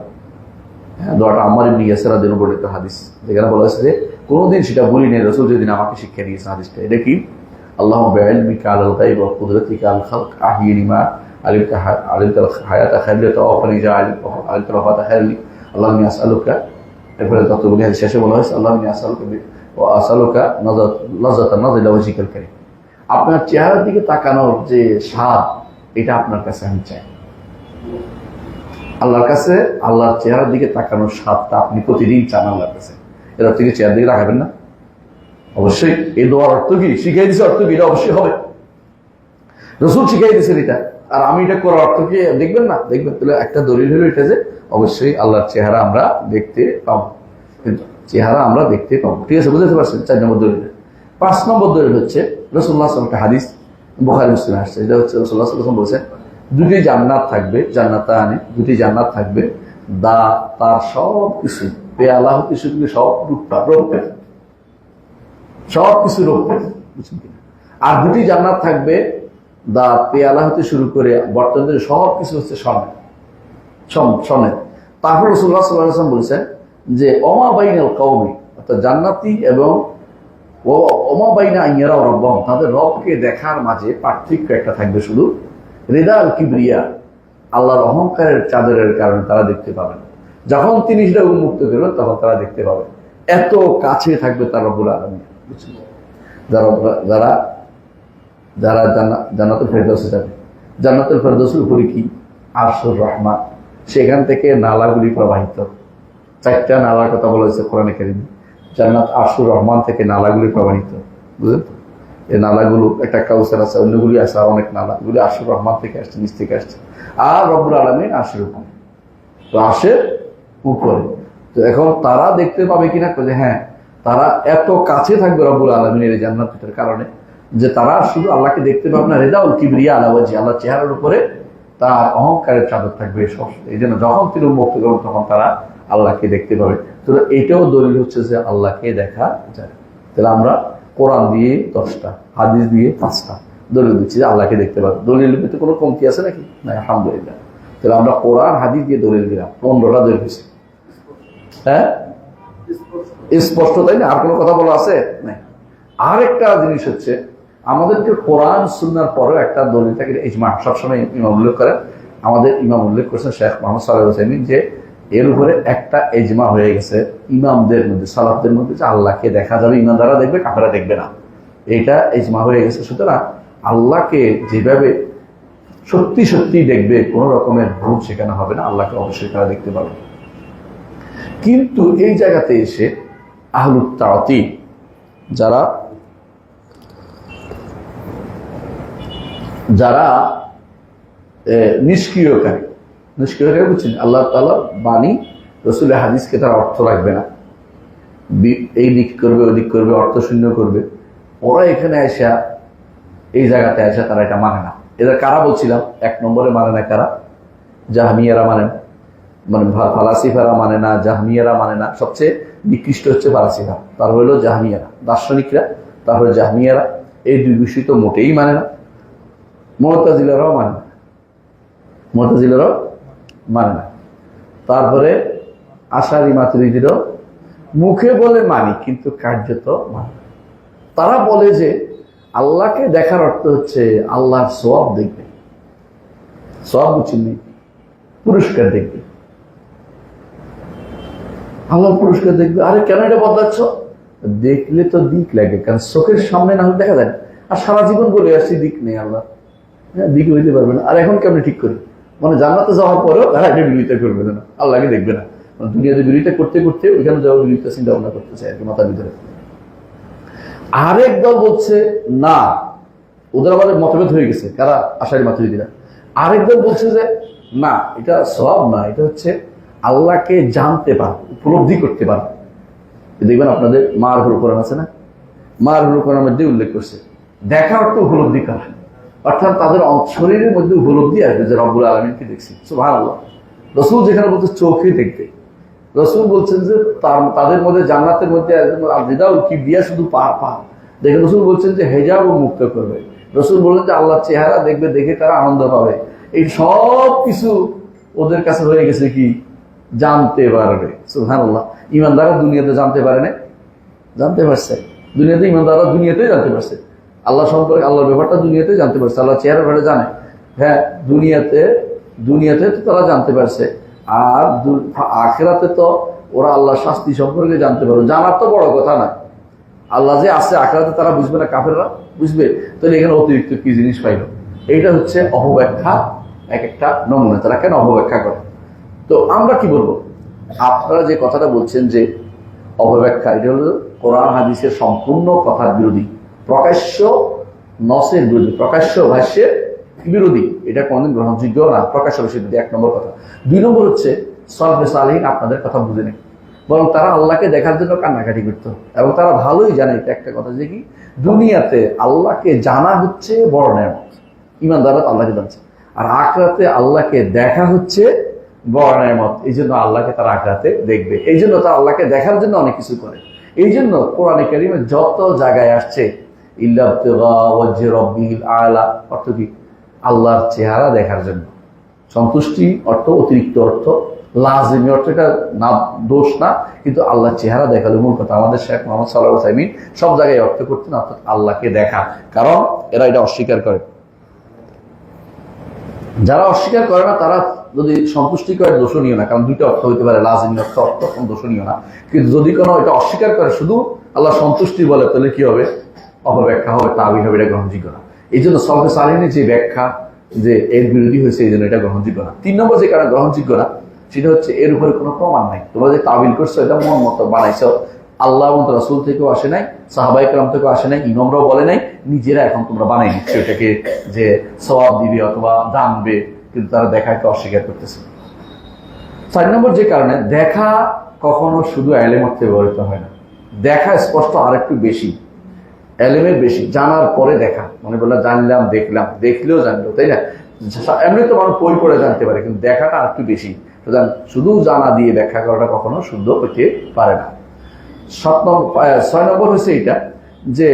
দোয়াটা আম্মার ইবনে ইয়াসির রাদিয়াল্লাহু আনহু বর্ণিত হাদিস, যেখানে বলা হয়েছে যে কোনোদিন সেটা বলি নাই, রাসূল যেদিন আমাকে শিক্ষা দিয়েছেন হাদিসটা। এটা কি? আল্লাহুম্মা বিইলমিকা আলাল গায়ব ওয়া কুদরাতিকা আল খালক আহয়িনি মা আলিমতাল হায়াতা খায়রুন তাওয়াফানি যা আলিমতাল ওয়াফাতা খায়রুন আল্লাহুম্মা ইন্নী আসআলুকা। এরপরে যতগুলো হাদিস শেষে বলা হয়েছে, আল্লাহুম্মা ইন্নী আসআলুকা ওয়া আসআলুকা লাযাতান নাযরি ইলা ওয়াজহিকাল কারীম। আপনার চেহারার দিকে তাকানোর যে স্বাদ, এটা আপনার কাছে আমি চাই। আল্লাহর কাছে আল্লাহর চেহারার দিকে তাকানোর স্বাদটা আপনি প্রতিদিন চান আল্লাহর কাছে। এর অর্থ কি চেহারার দিকে তাকাবেন না? অবশ্যই। এই দোয়ার অর্থ কি? শিখাই দিছে অর্থ কি? এটা অবশ্যই হবে। রাসূল শিখাই দিয়েছেন এটা, আর আমি এটা করার অর্থ কি দেখবেন না? দেখবেন। তাহলে একটা দলিল হলো এটা যে অবশ্যই আল্লাহর চেহারা আমরা দেখতে পাবো, কিন্তু চেহারা আমরা দেখতে পাবো। ঠিক আছে, বুঝতে পারছেন? 4 নম্বর দলিল। 5 নম্বর দলিল হচ্ছে রাসূলুল্লাহ সাল্লাল্লাহু আলাইহি ওয়াসাল্লাম হাদিস, বুখারী মুসলিমে আসছে। এটা হচ্ছে রাসূলুল্লাহ সাল্লাল্লাহু আলাইহি ওয়াসাল্লাম বলেছেন, দুটি জান্নাত থাকবে, জান্নাতানে, দুটি জান্নাত থাকবে, তার সব কিছু পেয়ালা হতে শুরু করে সব রূপের, সব কিছু রূপের, বুঝছেন কিনা? আর দুটি জান্নাত থাকবে, পেয়ালা হতে শুরু করে বর্তমানে সব কিছু হচ্ছে স্বর্ণের। তারপর রাসূলুল্লাহ সাল্লাল্লাহু আলাইহি ওয়াসাল্লাম বলেছেন যে ওমা বাইনাল কওমি, অর্থাৎ জান্নাতি এবং ওমা বাইনা আইয়ারা রাব্বাহুম, তাদের রবকে দেখার মাঝে পার্থক্য একটা থাকবে, শুধু রিদাল কিবরিয়া, আল্লাহর অহংকারের চাদরের কারণে তারা দেখতে পাবেন। যখন তিনি সেটা উন্মুক্ত করবেন তখন তারা দেখতে পাবে। এত কাছে থাকবে তার রব্বুল আলামিন। যারা জান্নাতুল ফেরদাউসে যাবে, জান্নাতুল ফেরদাউসের উপরে কি? আরশুর রহমান, সেখান থেকে নালাগুলি প্রবাহিত। 4টা নালার কথা বলা হয়েছে কোরআনে কারিমে। জান্নাত আরশুর রহমান থেকে নালাগুলি প্রবাহিত, বুঝলেন তো? এই নালাগুলো একটা কাউসার আছে, অন্যগুলি আছে, আর অনেক নালা, এগুলি আরশুর রহমান থেকে আসছে, নিচ থেকে আসছে। আর রব্বুল আলামিন আরশের উপরে, তো আরশের উপরে। তো এখন তারা দেখতে পাবে কিনা, যে হ্যাঁ, তারা এত কাছে থাকবে রব্বুল আলামিনের এই জান্নাতের কারণে যে তারা শুধু আল্লাহকে দেখতে পাবে না, রিদাউল কিবরিয়া আলা ওয়াজহি, আল্লাহর চেহারার উপরে তার অহংকারের চাদর থাকবে। এই জন্য যখন তিনি মুক্ত করবেন তখন তারা আল্লাহকে দেখতে পাবে। তো এটাও দলিল হচ্ছে যে আল্লাহকে দেখা যায়। তাহলে আমরা কোরআন দিয়ে 10টা, হাদিস দিয়ে 5টা দলিল দিচ্ছি যে আল্লাহকে দেখতে পাবে। দলিলের ভিতরে কোনো কমতি আছে নাকি? না, আলহামদুলিল্লাহ। তাহলে আমরা কোরআন হাদিস দিয়ে দলিল দিলাম, 15টা দলিল হয়েছে। হ্যাঁ, স্পষ্ট, তাই না? আর কোনো কথা বলা আছে? না। আর একটা জিনিস হচ্ছে, আমাদেরকে কোরআন সুন্নাহর পরেও একটা দলিল থাকে, ইজমা। সবসময় ইমাম উল্লেখ করেন, আমাদের ইমাম উল্লেখ করেছেন শেখ মোহাম্মদ সালেহ হোসেন, যে এর উপরে একটা ইজমা হয়ে গেছে ইমামদের মধ্যে, সালাফদের মধ্যে, যে আল্লাহকে দেখা যাবে, ইমানদাররা দেখবে, কাফেররা দেখবে না। এটা ইজমা হয়ে গেছে। সুতরাং আল্লাহকে যেভাবে সত্যি সত্যি দেখবে, কোনো রকমের ভুল সেখানে হবে না, আল্লাহকে অবশ্যই তারা দেখতে পাবে। কিন্তু এই জায়গাতে এসে আহলুত তাওতীল, যারা নিষ্ক্রিয়কারী বুঝছেন, আল্লাহ তাআলার বাণী, রাসূলের হাদিসকে তারা অর্থ রাখবে না, এই দিক করবে, ওই দিক করবে, অর্থ শূন্য করবে। ওরা এখানে আসা, এই জায়গাতে আসা, তারা এটা মানে না। এদের কারা বলছিলাম? 1 নম্বরে মানে না কারা? জাহমিয়ারা মানে না, মানে ফালাসিফারা মানে না, জাহমিয়ারা মানে না। সবচেয়ে নিকৃষ্ট হচ্ছে ফালাসিফা, তারপর হলো জাহমিয়ারা, দার্শনিকরা, তারপরে জাহমিয়ারা। এই দুই বিষয় তো মোটেই মানে না। মুতাজিলারাও মানে না, তারপরে আশারি মাতুরিদিরও মুখে বলে মানি, কিন্তু কার্যত মানে। তারা বলে যে আল্লাহকে দেখার অর্থ হচ্ছে আল্লাহর সওয়াব দেখবে, সওয়াব বুঝছেন, পুরস্কার দেখবে, আল্লাহর পুরস্কার দেখবে। আরে কেন এটা বদলাচ্ছ? দেখলে তো দিক লাগে, কারণ চোখের সামনে না হলে দেখা যায় না। আর সারা জীবন বলে আসছি দিক নেই আল্লাহ, হ্যাঁ, দিক হইতে পারবে না। আর এখন কেমন ঠিক করে, মানে জান্নাতে যাওয়ার পরেও তারা এটা বিরোধিতা করবে না, আল্লাহকে দেখবে না। দুনিয়াতে বিরোধিতা করতে করতে ওইখানে যাওয়ার বিরোধিতা চিন্তা ভাবনা করতে চায় আর কি, মাথার ভিতরে। আরেক দল বলছে না, ওদের আমাদের মতভেদ হয়ে গেছে, কারা? আশারি মাতুরিদিরা। আরেক দল বলছে যে না, এটা সওয়াব না, এটা হচ্ছে আল্লাহকে জানতে পার, উপলব্ধি করতে পার। দেখবেন আপনাদের মারহুল কোরআন আছে না, মারহুল কোরআনের মধ্যে উল্লেখ করছে দেখা অর্থ উপলব্ধি করা, অর্থাৎ তাদের শরীরের মধ্যে উপলব্ধি আসবে যে রব্বুল আলামিনকে দেখছি। সুবহানাল্লাহ। রাসূল যেখানে বলছে চোখে দেখতে, রাসূল বলছেন যে তাদের মধ্যে জান্নাতের মধ্যে রিদাউল কিবরিয়া, শুধু পা দেখে রাসূল বলছেন যে হেজাবও মুক্ত করবে। রাসূল বলেন যে আল্লাহর চেহারা দেখবে, দেখে তারা আনন্দ পাবে। এই সব কিছু ওদের কাছে হয়ে গেছে কি? জানতে পারবে। সুবহানাল্লাহ। ইমানদাররা দুনিয়াতে জানতে পারে না, জানতে পারছে দুনিয়াতে, ইমানদাররা দুনিয়াতেই জানতে পারছে আল্লাহ সম্পর্কে, আল্লাহর ব্যাপারটা দুনিয়াতে জানতে পারছে, আল্লাহ চেহারা ব্যাপারে জানে। হ্যাঁ, দুনিয়াতে তো তারা জানতে পারছে, আর আখিরাতে তো ওরা আল্লাহ শাস্তি সম্পর্কে জানতে পারবে। জানার তো বড় কথা না, আল্লাহ যে আছে আখিরাতে তারা বুঝবে না, কাফেররা বুঝবে। তাহলে এখানে অতিরিক্ত কি জিনিস পাইল? এইটা হচ্ছে অপব্যাখ্যা, এক একটা নমুনা। তারা কেন অপব্যাখ্যা করে? তো আমরা কি বলবো? আপনারা যে কথাটা বলছেন যে অপব্যাখ্যা, এটা হলো কোরআন হাদিসের সম্পূর্ণ কথার বিরোধী, প্রকাশ্য নসের বিরোধী, প্রকাশ্য ভাষ্যের বিরোধী। এটা কোনদিন গ্রহণযোগ্য না, প্রকাশ্য ভাষ্যের বিরোধী। 1 নম্বর কথা। 2 নম্বর হচ্ছে সালফে সালেহীন আপনাদের কথা বুঝে নেই, বরং তারা আল্লাহকে দেখার জন্য কান্নাকাটি করতো। এবং তারা ভালোই জানে এটা একটা কথা, যে কি দুনিয়াতে আল্লাহকে জানা হচ্ছে বড় নেয়ামত, ইমানদাররা আল্লাহকে জানছে, আর আখিরাতে আল্লাহকে দেখা হচ্ছে বড় নেয়ামত। এই জন্য আল্লাহকে তারা আখিরাতে দেখবে, এই জন্য তারা আল্লাহকে দেখার জন্য অনেক কিছু করে। এই জন্য কোরআনে কারিমে যত জায়গায় আসছে ইল্লা ইবতিগা ওয়াজহি রাব্বিল আলা, অর্থ কি? আল্লাহর চেহারা দেখার জন্য। সন্তুষ্টি অর্থ, অতিরিক্ত অর্থ, লাজিমি অর্থ, এটা না, দোষ না, কিন্তু আল্লাহর চেহারা দেখালে মূল কথা। আমাদের শেখ মোহাম্মদ সালেহ হোসেন সব জায়গায় অর্থ করতেন অর্থাৎ আল্লাহকে দেখা, কারণ এরা এটা অস্বীকার করে। যারা অস্বীকার করে না তারা যদি সন্তুষ্টি করে দোষণীয় না, কারণ 2টা অর্থ হইতে পারে, লাজিমি অর্থ কোন দোষণীয় না। কিন্তু যদি কোনো এটা অস্বীকার করে, শুধু আল্লাহ সন্তুষ্টি বলে, তাহলে কি হবে? অপব্যাখ্যা হবে, তাবিল হবে, এটা গ্রহণযোগ্য না। এই জন্য সালফে সালেহীনের যে ব্যাখ্যা, যে এর বিরোধী হয়েছে, এই জন্য এটা গ্রহণযোগ্য না। 3 নম্বর যে কারণে গ্রহণযোগ্য না সেটা হচ্ছে এর উপরে কোনো প্রমাণ নাই। তোমরা যে তাবিল করছো এটা মন মতো বানাইছো, আল্লাহ এবং রাসূল থেকেও আসে নাই, সাহাবায়ে কেরাম থেকেও আসে নাই, ইমামরাও বলে নাই, নিজেরা এখন তোমরা বানাই নিচ্ছ এটাকে যে সওয়াব দিবে অথবা জানবে, কিন্তু তারা দেখাকে অস্বীকার করতেছে। 4 নম্বর যে কারণে দেখা কখনো শুধু এলেম অর্থে ব্যবহৃত হয় না। দেখা স্পষ্ট আর একটু বেশি, এলেমের বেশি, জানার পরে দেখা, মনে বললাম জানলাম দেখলাম, দেখলেও জানলো, তাই না? এমনি তো মানুষ বই পড়ে জানতে পারে, কিন্তু দেখাটা আর একটু বেশি। শুধু জানা দিয়ে ব্যাখ্যা করাটা কখনো শুদ্ধ হতে পারে না। 6 নম্বর হচ্ছে এটা যে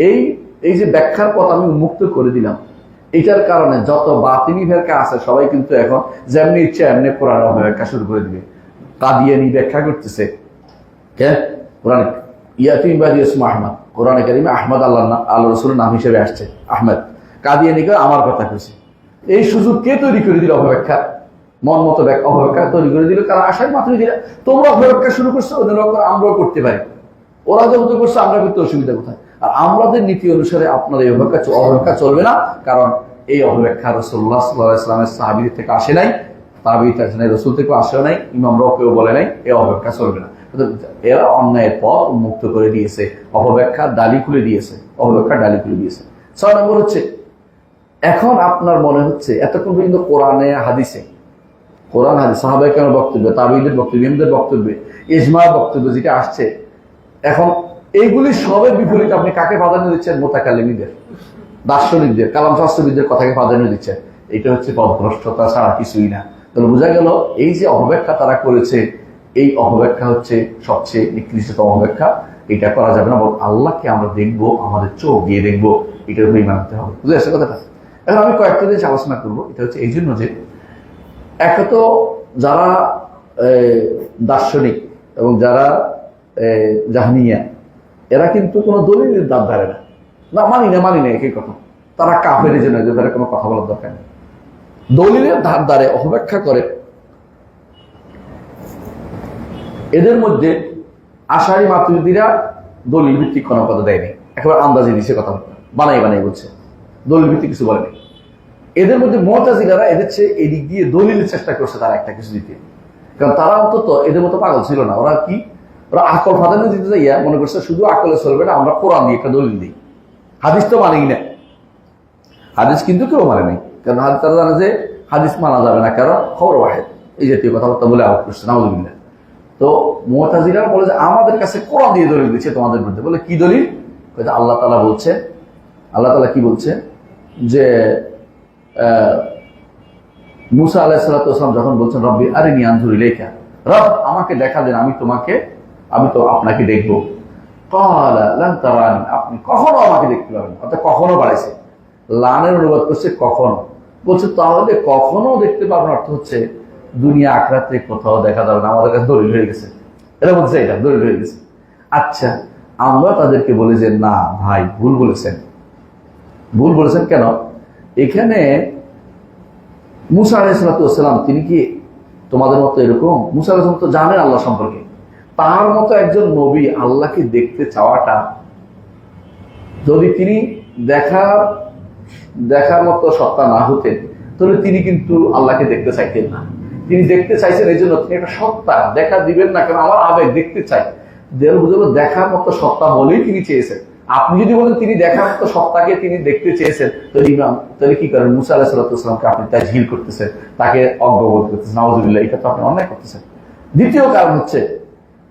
এই যে ব্যাখ্যার পথ আমি উন্মুক্ত করে দিলাম, এটার কারণে যত বাতিনি ভেরকা আছে সবাই কিন্তু এখন যেমনি ইচ্ছা এমনি কোরআন ব্যাখ্যা শুরু করে দিবে। কাদিয়ানি ব্যাখ্যা করতেছে, কোরআন ইয়াতিম বাদি ইসমু আহমদ, কোরআনে কারিমে আহমদ আল্লাহ রসুলের নাম হিসেবে আসছে আহমেদ, কাদিয়ানিকে আমার কথা কইছে। এই সুযোগ কে তৈরি করে দিল? অপব্যাখ্যা, মন মতো অপব্যাখ্যা তৈরি করে দিল। কারণ আশায় মাত্র দিলে তোমরা অপব্যাখ্যা শুরু করছো, ওদের আমরাও করতে পারি। ওরা যেহেতু করছে আমরা করতে অসুবিধা কোথায়? আর আমাদের নীতি অনুসারে আপনার এই অপব্যাখ্যা চলবে না, কারণ এই অপব্যাখ্যা রাসূলুল্লাহ সাল্লাল্লাহু আলাইহি ওয়াসাল্লামের সাহাবীদের থেকে আসে নাই, তাবেঈ থেকে আসে নাই, রাসূল থেকেও আসে নাই, ইমামরাও কেউ বলে নাই এই অপব্যাখ্যা চলবে না। এরা অন্যায়ের পথ উন্মুক্ত করে দিয়েছে, অপব্যাখ্যার ডালি খুলে দিয়েছে, অপব্যাখ্যার ডালি খুলে দিয়েছে। 6 নম্বর হচ্ছে, এখন আপনার মনে হচ্ছে এতক্ষণ পর্যন্ত কোরআনে হাদিসে, কোরআন হাদিস, সাহাবায়ে কেরামের বক্তব্য, তাবেঈদের বক্তব্য, ইমামদের বক্তব্য, ইজমার বক্তব্য যেটা আসছে, এখন এইগুলি সবের বিপরীতে আপনি কাকে প্রাধান্য দিচ্ছেন? মুতাকাল্লিমদের, দার্শনিকদের, কালাম শাস্ত্রবিদদের কথাকে প্রাধান্য দিচ্ছেন। এটা হচ্ছে পথভ্রষ্টতা ছাড়া কিছুই না। তাহলে বোঝা গেল এই যে অপব্যাখ্যা তারা করেছে, এই অপব্যাখ্যা হচ্ছে সবচেয়ে নিকৃষ্টতম অপব্যাখ্যা। এটা করা যাবে না, বরং আল্লাহকে আমরা দেখবো, আমাদের চোখ দিয়ে দেখবো, এটার উপরে ঈমান আনতে হবে। বুঝে আসছে কথাটা? এখন আমি কয়েকটা জিনিস আলোচনা করবো। এটা হচ্ছে এই জন্য যে একটা তো যারা দার্শনিক এবং যারা জাহমিয়া, এরা কিন্তু কোনো দলিলের দাঁত ধারে না, মানি না একই কথা। তারা কাফের জন্য কোনো কথা বলার দরকার নেই, দলিলের ধার ধারে অপব্যাখ্যা করে। এদের মধ্যে আশারি মাতুরিদিরা দলিল ভিত্তিক কোনো কথা দেয়নি, একেবারে আন্দাজে দিছে, কথা বানাই বলছে, দলিল ভিত্তিক কিছু বলেনি। এদের মধ্যে মুতাজিলারা এদের চেয়ে এদিক দিয়ে দলিলের চেষ্টা করছে তারা একটা কিছু দিতে, কারণ তারা অন্তত এদের মতো পাগল ছিল না। ওরা কি, ওরা আকল প্রাধান্য দিতে যাইয়া মনে করছে শুধু আকলে চলবে না, আমরা কোরআন দিয়ে একটা দলিল দিই। হাদিস তো মানেই না, হাদিস কিন্তু কেউ মানে নেই, কারণ তারা জানে যে হাদিস মানা যাবে না, কারণ খবর ওয়াহিদ, এই জাতীয় কথাবার্তা বলে আউট করছে, নাউযুবিল্লাহ। তো মুতাজিলা বলে যে আমাদের কাছে কোরআন দিয়ে দলিল দিচ্ছে তোমাদের মধ্যে। বলে কি দলিল? আল্লাহ তাআলা বলছেন, আল্লাহ তাআলা কি বলছেন যে মুসা আলাইহিস সালাতু ওয়াস সালাম যখন বলছেন রব্বি আরিনি আনজুর ইলাইকা, রব আমাকে দেখা দেন, আমি তো আপনাকে দেখবো। ক্বালা লান তারানি, আপনি কখনো আমাকে দেখতে পাবেন, অর্থাৎ কখনো বাড়াইছে, লানের অনুবাদ করছে কখনো। বলছে তাহলে কখনো দেখতে পাবেন অর্থ হচ্ছে দুনিয়া আখিরাতে কোথাও দেখা যাবে না, আমাদের কাছে দলিল হয়ে গেছে। এরা বলছে এটা দলিল হয়ে গেছে। আচ্ছা, আমরা তাদেরকে বলি যে না ভাই, ভুল বলেছেন। কেন? এখানে মুসা আলাইহিস সালাতু ওয়াস সালাম তিনি কি তোমাদের মতো এরকম? মুসা আলাইহিস সালাম তো জানেন আল্লাহ সম্পর্কে, তার মতো একজন নবী আল্লাহকে দেখতে চাওয়াটা, যদি তিনি দেখার মতো সত্তা না হতেন তাহলে তিনি কিন্তু আল্লাহকে দেখতে চাইতেন না। তিনি দেখতে চাইছেন এই জন্য তিনি একটা সত্তা, দেখা দিবেন না কেন, আমার আবেগ দেখতে চাই, দেখার মতো সত্তা বলেই তিনি চেয়েছেন। আপনি যদি বলেন তিনি দেখার মতো সত্তাকে তিনি দেখতে চেয়েছেন, তাহলে কি করেন? মুসা আলাইহিস সালাতু ওয়াস সালামকে আপনি তাজহিল করতেছেন, তাকে অজ্ঞবোধ করতেছেন, নাউযুবিল্লাহ, এটা তো আপনি অন্যায় করতেছেন। দ্বিতীয় কারণ হচ্ছে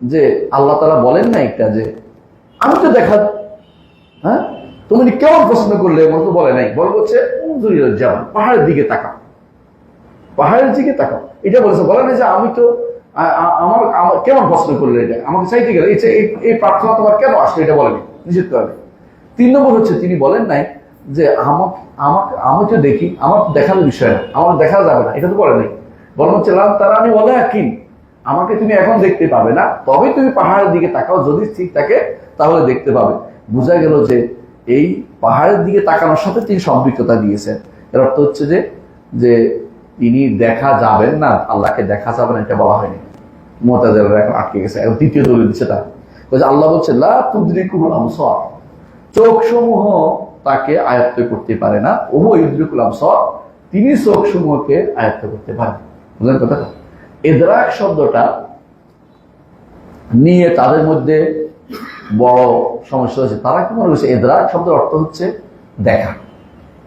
যে আল্লাহ তাআলা বলেন না একটা যে আমি তো দেখা, হ্যাঁ তুমি কেমন প্রশ্ন করলে, মতো বলে নাই, বল হচ্ছে পাহাড়ের দিকে তাকাও, পাহাড়ের দিকে তাকাও, এটা বলেছে, বলে না যে আমি তো আমার কেমন প্রশ্ন করলে, এটা আমাকে চাইতে গেলে এই প্রার্থনা তোমার কেন আসলে, এটা বলেনি, নিষেধ করে। 3 নম্বর হচ্ছে তিনি বলেন নাই যে আমি তো দেখি, আমার দেখার বিষয় না, আমার দেখা যাবে না, এটা তো বলে নাই। বরং হচ্ছে তারা আমি বলে কি আমাকে তুমি এখন দেখতে পাবে না, তবে তুমি পাহাড়ের দিকে তাকাও, যদি ঠিক থাকে তাহলে দেখতে পাবে। বোঝা গেল যে এই পাহাড়ের দিকে তাকানোর সাথে তিনি সম্পৃক্ততা দিয়েছেন। এর অর্থ হচ্ছে যে তিনি দেখা যাবেন না, আল্লাহকে দেখা যাবে না, এটা বলা হয়নি। মুতাজিলারা এখন আটকে গেছে। এখন তৃতীয় দলিল দিচ্ছে তার, আল্লাহ বলছে লা তুদরিকুল আবসার, চোখ সমূহ তাকে আয়ত্ত করতে পারে না। ওহু ইউদরিকুল আবসার, তিনি চোখ সমূহকে আয়ত্ত করতে পারেন। বুঝলেন কথাটা? ইদরাক শব্দটা নিয়ে তাদের মধ্যে বড় সমস্যা হচ্ছে। তারা কি মনে করছে ইদরাক শব্দের অর্থ হচ্ছে দেখা,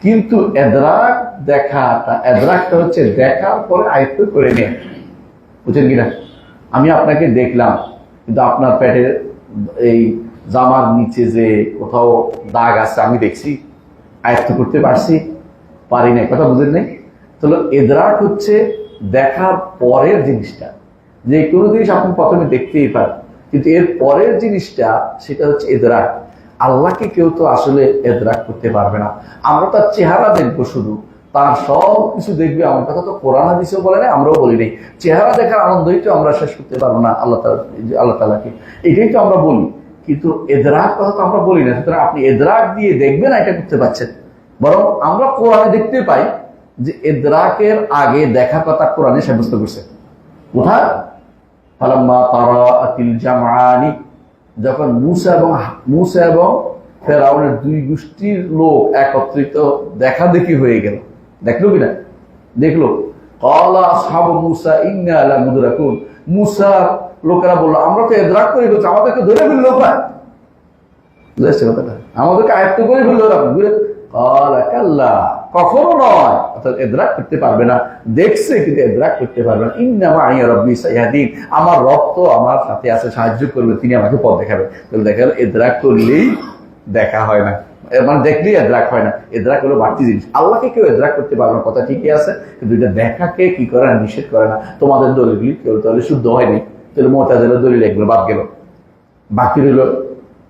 কিন্তু এদরাকটা হচ্ছে দেখার পরে আয়ত্ত করে নেয়। বুঝছেন কিনা? আমি আপনাকে দেখলাম, কিন্তু আপনার পেটের এই জামার নিচে যে কোথাও দাগ আছে আমি দেখছি, আয়ত্ত করতে পারছি? পারি না। কথা বুঝেন নাই? তাহলে ইদরাক হচ্ছে দেখার পরের জিনিসটা। যে কোনো জিনিস আপনি প্রথমে দেখতেই পারেন, কিন্তু এর পরের জিনিসটা সেটা হচ্ছে ইদরাক। আল্লাহকে কেউ তো আসলে ইদরাক করতে পারবে না। আমরা তার চেহারা দেখবো, শুধু তার সব কিছু দেখবে, আমার কথা তো কোরআন হাদিসেও বলে নাই, আমরাও বলি নাই। চেহারা দেখার আনন্দই তো আমরা শেষ করতে পারবো না আল্লাহ তাআলাকে, এটাই তো আমরা বলি, কিন্তু ইদরাক কথা তো আমরা বলি না। সুতরাং আপনি ইদরাক দিয়ে দেখবেন এটা করতে পারছেন, বরং আমরা কোরআনে দেখতে পাই যে ইদরাকের আগে দেখা কথা কোরআনে সাব্যস্ত করছে। কোথায়? ফালাম্মা তারাআতিল জামআনি, যখন মূসা এবং ফেরাউনের দুই গোষ্ঠীর লোক একত্রিত দেখা দেখি হয়ে গেল। দেখলো কিনা? দেখলো। ক্বালা আসহাবু মূসা ইন্না লামুদরাকুন, মূসার লোকেরা বললো আমরা তো ইদরাক করে ফেলছি, আমাদেরকে ধরে ফেললো, আমাদেরকে আয়ত্ত করে ফেললো। ক্বালা কাল্লা, কখনো নয়, অর্থাৎ ইদরাক করতে পারবে না। দেখছে কিন্তু ইদরাক করতে পারবে না। ইন্না মাইয়া রাব্বি সায়াহদিন, আমার রব তো আমার সাথে আছে, সাহায্য করবে, তিনি আমাকে পথ দেখাবে। তাহলে দেখা গেল ইদরাক করলেই দেখা হয় না, মানে দেখলেই ইদরাক হয় না। ইদরাক হলো বাড়তি জিনিস। আল্লাহকে কেউ ইদরাক করতে পারবে না, কথা ঠিকই আছে, কিন্তু এটা দেখাকে কি করে না, নিষেধ করে না। তোমাদের দলিলগুলি কেউ তাহলে শুদ্ধ হয়নি, তাহলে মুতাজিলার দলিল এগুলো বাদ গেল। বাকি রইল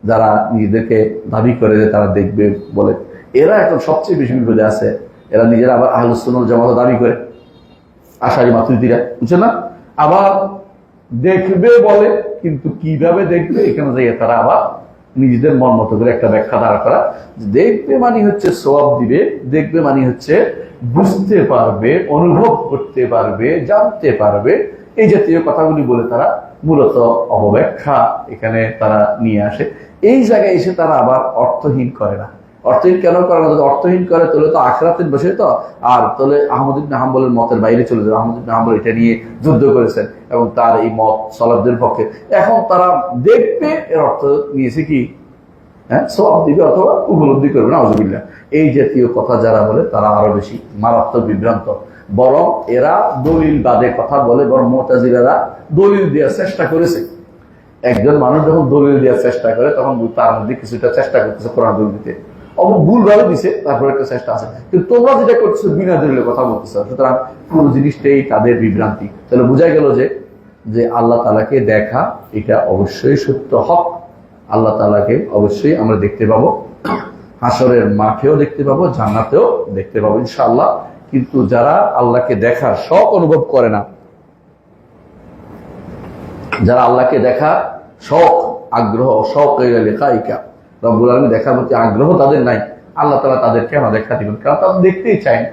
যারা নিজেদেরকে দাবি করে যে তারা দেখবে বলে, এরা এখন সবচেয়ে বেশি বিপদে আছে। এরা নিজেরা আবার আহলুস সুন্নাহ ওয়াল জামাত দাবি করে, আশারি মাতুরিদিরা, বুঝছেন না? আবার দেখবে বলে, কিন্তু কিভাবে দেখবে এখানে যাই তারা আবার নিজেদের মন মতো করে একটা ব্যাখ্যা দাঁড় করা। দেখবে মানে হচ্ছে সওয়াব দিবে, দেখবে মানে হচ্ছে বুঝতে পারবে, অনুভব করতে পারবে, জানতে পারবে, এই জাতীয় কথাগুলি বলে তারা মূলত অপব্যাখ্যা এখানে তারা নিয়ে আসে। এই জায়গায় এসে তারা আবার অর্থহীন করে না। অর্থহীন কেন করে না? যদি অর্থহীন করে তাহলে তো আখিরাতের বিষয় তো, আর তাহলে আহমদ ইবনে হাম্বলের মতের বাইরে চলে যাবে। আহমদ ইবনে হাম্বল এটা নিয়ে যুদ্ধ করেছেন এবং তার এই মত সালাফদের পক্ষে। এখন তারা দেখবে এর অর্থ নিয়েছে কি, সওয়াব দিবে অথবা উপলব্ধি করবে না, আউযুবিল্লাহ। এই জাতীয় কথা যারা বলে তারা আরো বেশি মারাত্মক বিভ্রান্ত। বরং এরা দলিল বাদে কথা বলে, বরং মুতাজিলারা দলিল দেওয়ার চেষ্টা করেছে। একজন মানুষ যখন দলিল দেওয়ার চেষ্টা করে তখন তার মধ্যে কিছুটা চেষ্টা করতেছে কোরআন দলিল দিতে, ভুল ভাবে দিছে, তারপরে একটা চেষ্টা আছে। কিন্তু তোমরা যেটা করছো বিনা দলিলে কথা বলতেছো, সুতরাং পুরো জিনিসটাই তাদের বিভ্রান্তি। তাহলে বোঝা গেল যে আল্লাহ তাআলাকে দেখা এটা অবশ্যই সত্য হক। আল্লাহ তাআলাকে অবশ্যই আমরা দেখতে পাবো, হাসরের মাঠেও দেখতে পাবো, জান্নাতেও দেখতে পাবো ইনশাআল্লাহ। কিন্তু যারা আল্লাহকে দেখার শখ অনুভব করে না, যারা আল্লাহকে দেখার শখ, আগ্রহ, শখ লেখাইকা রব্বুল আলামিন দেখার প্রতি আগ্রহ তাদের নাই, আল্লাহ তাআলা তাদেরকে কেন দেখা দিবেন? কারণ তারা দেখতেই চায় না।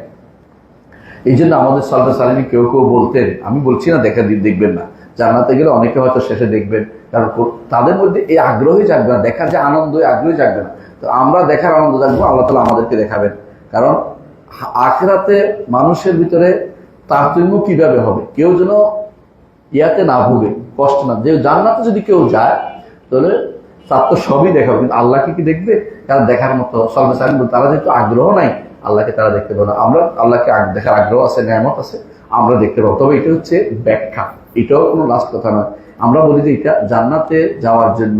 এই জন্য আমাদের সালফে সালেহিন কেউ কেউ বলতেন, আমি বলছি না দেখবেন না, জান্নাতে গেলে অনেকে হয়তো শেষে দেখবেন, কারণ তাদের মধ্যে এই আগ্রহই জাগবে না, দেখার যে আনন্দ, এই আগ্রহই জাগবে না। তো আমরা দেখার আনন্দ জাগবো, আল্লাহ তাআলা আমাদেরকে দেখাবেন। কারণ আখিরাতে মানুষের ভিতরে তারতম্য কিভাবে হবে, কেউ যেন ইয়াতে না ভুগে, কষ্ট না। যে জান্নাতে যদি কেউ যায় তাহলে তার তো সবই দেখাবে, কিন্তু আল্লাহকে কি দেখবে? কারণ দেখার মতো সালফে সালেহিন তারা যেহেতু আগ্রহ নাই, আল্লাহকে তারা দেখতে পাবে না। আমরা আল্লাহকে দেখার আগ্রহ আছে, নেয়ামত আছে, আমরা দেখতে পাবো। তবে এটা হচ্ছে ব্যাখ্যা, এটাও কোনো লাস্ট কথা নয়। আমরা বলি যে এটা জান্নাতে যাওয়ার জন্য,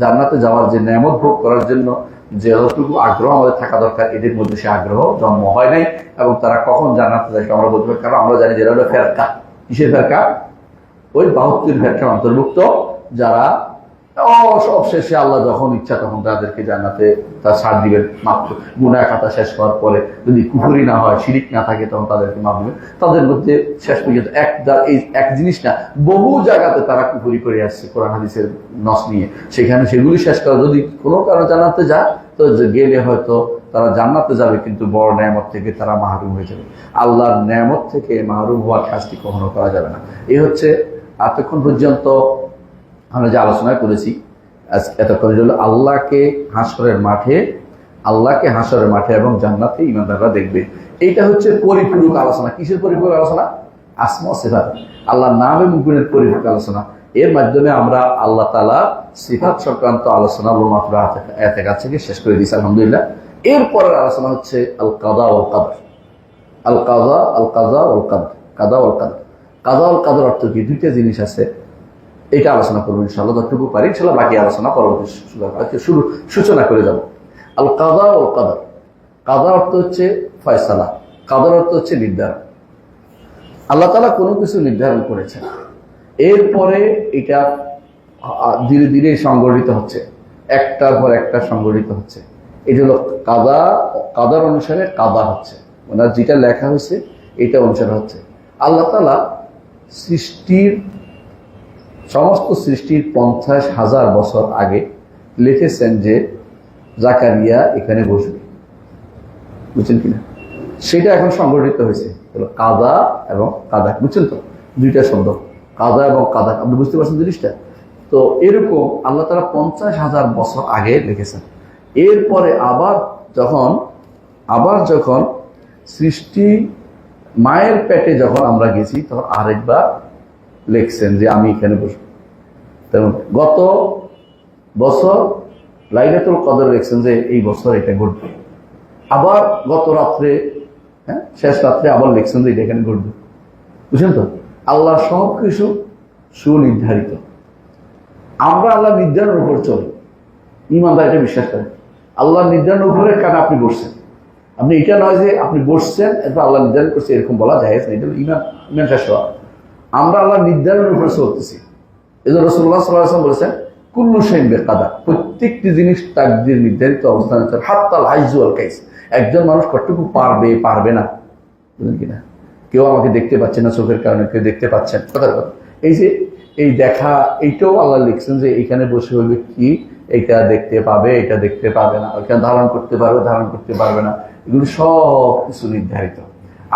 জান্নাতে যাওয়ার যে নেয়ামত ভোগ করার জন্য যতটুকু আগ্রহ আমাদের থাকা দরকার, এদের মধ্যে সে আগ্রহ জন্ম হয় নাই। এবং তারা কখন জান্নাতে যায় আমরা বলতে পারি, কারণ আমরা জানি যেটা হলো ফেরকা। কিসের ফেরকা? ওই 72 ফেরকার অন্তর্ভুক্ত, যারা সব শেষে আল্লাহ যখন ইচ্ছা তখন তাদেরকে জান্নাতে তার ছাড় দিবেন। মাত্র গুনাহ খাতা শেষ হওয়ার পরে যদি কুফরি না হয়, শিরিক না থাকে, তখন তাদেরকে মাফ দিবেন। তাদের মধ্যে শেষ পর্যন্ত এই এক জিনিস না, বহু জায়গাতে তারা কুফরি করে আসছে কোরআন হাদিসের নস নিয়ে, সেখানে সেগুলি শেষ করা। যদি কোনো কারণে জান্নাতে যায় তো গেলে হয়তো তারা জান্নাতে যাবে, কিন্তু বড় নেয়ামত থেকে তারা মাহরুম হয়ে যাবে। আল্লাহর নেয়ামত থেকে মাহরুম হওয়ার কাজটি কখনো করা যাবে না। এই হচ্ছে এতক্ষণ পর্যন্ত আমরা যে আলোচনা করেছি এতক্ষণ হলো আল্লাহকে হাসরের মাঠে আল্লাহকে হাসরের মাঠে এবং জান্নাতে ইমানদাররা দেখবে। এইটা হচ্ছে পরিপূরক আলোচনা। কিসের পরিপূরক আলোচনা? আসমা ও সিফাত, আল্লাহর নাম এবং গুণের পরিপূরক আলোচনা। এর মাধ্যমে আমরা আল্লাহ তাআলা সিফাত সংক্রান্ত আলোচনা মাত্র আয়াতের কাছ থেকে শেষ করে দিয়েছি আলহামদুলিল্লাহ। এরপরের আলোচনা হচ্ছে আল কাদা ওয়াল কদর। আল কাদা ওয়াল কদর, কাদা ওয়াল কদর। কাদা ওয়াল কদর অর্থ কি? দুইটা জিনিস আছে, এটা আলোচনা করবো ইনশাআল্লাহ, যতটুকু পারি ইনশাআল্লাহ। বাকি আলোচনা পরবর্তী সূচনা করে যাব। আল কাদা ওয়াল কদর, কাদা অর্থ হচ্ছে ফয়সালা, কাদর অর্থ হচ্ছে নির্ধারণ। আল্লাহ তাআলা কোনো কিছু নির্ধারণ করেছেন, এরপরে এটা ধীরে ধীরে সংগঠিত হচ্ছে, একটার পর একটা সংগঠিত হচ্ছে। এটা হলো কাদা, কাদার অনুসারে কাদা হচ্ছে, মানে যেটা লেখা হয়েছে এটা অনুসারে হচ্ছে। আল্লাহ তাআলা সমস্ত সৃষ্টির 50,000 বছর আগে লিখেছেন যে জাকারিয়া এখানে বসবে, বুঝছেন কিনা? সেটা এখন সংগঠিত হয়েছে, কাদা এবং কাদা, বুঝছেন তো? দুইটা শব্দ, কাদা এবং কাদা, আপনি বুঝতে পারছেন জিনিসটা? তো এরকম আল্লাহ তাআলা 50,000 বছর আগে লিখেছেন। এরপরে আবার যখন সৃষ্টি মায়ের পেটে যখন আমরা গেছি, তখন আরেকবার লিখছেন যে আমি এখানে বসবো। তেমন গত বছর লাইলাতুল কদর লিখছেন যে এই বছর এটা ঘটবে। আবার গত রাত্রে, শেষ রাত্রে আবার লিখছেন যে এটা এখানে ঘটবে, বুঝছেন তো? আল্লাহ সব কিছু সুনির্ধারিত। আমরা আল্লাহ নির্ধারণের উপর চলি, ইমানদার এটা বিশ্বাস করেন। আল্লাহ নির্ধারণের উপরে কেন আপনি বসছেন, আপনি এটা নয় যে আপনি বসছেন এরপর আল্লাহ নির্ধারণ করছে, এরকম বলা যায় না। এটা ইমান শেষ হওয়া। আমরা আল্লাহ নির্ধারণের উপরে চলতেছি। এই জন্য রাসূলুল্লাহ সাল্লাল্লাহু আলাইহি ওয়াসাল্লাম বলেছেন কুল্লু শাইইন বিকাদা, প্রত্যেকটি জিনিস তাকদীর নির্ধারিত অবস্থানে আছে। হাত্তাল হাইজ ওয়াল কাইস, একজন মানুষ কতটুকু পারবে না, বুঝলেন কিনা? কেউ আমাকে দেখতে পাচ্ছে না চোখের কারণে, কেউ দেখতে পাচ্ছেন, কথার কথা। এই যে এই দেখা, এইটাও আল্লাহ লিখছেন যে এখানে বসে হইবে কি, এইটা দেখতে পাবে, এটা দেখতে পাবে না, ওইখানে ধারণ করতে পারবে, ধারণ করতে পারবে না, এগুলো সব কিছু নির্ধারিত।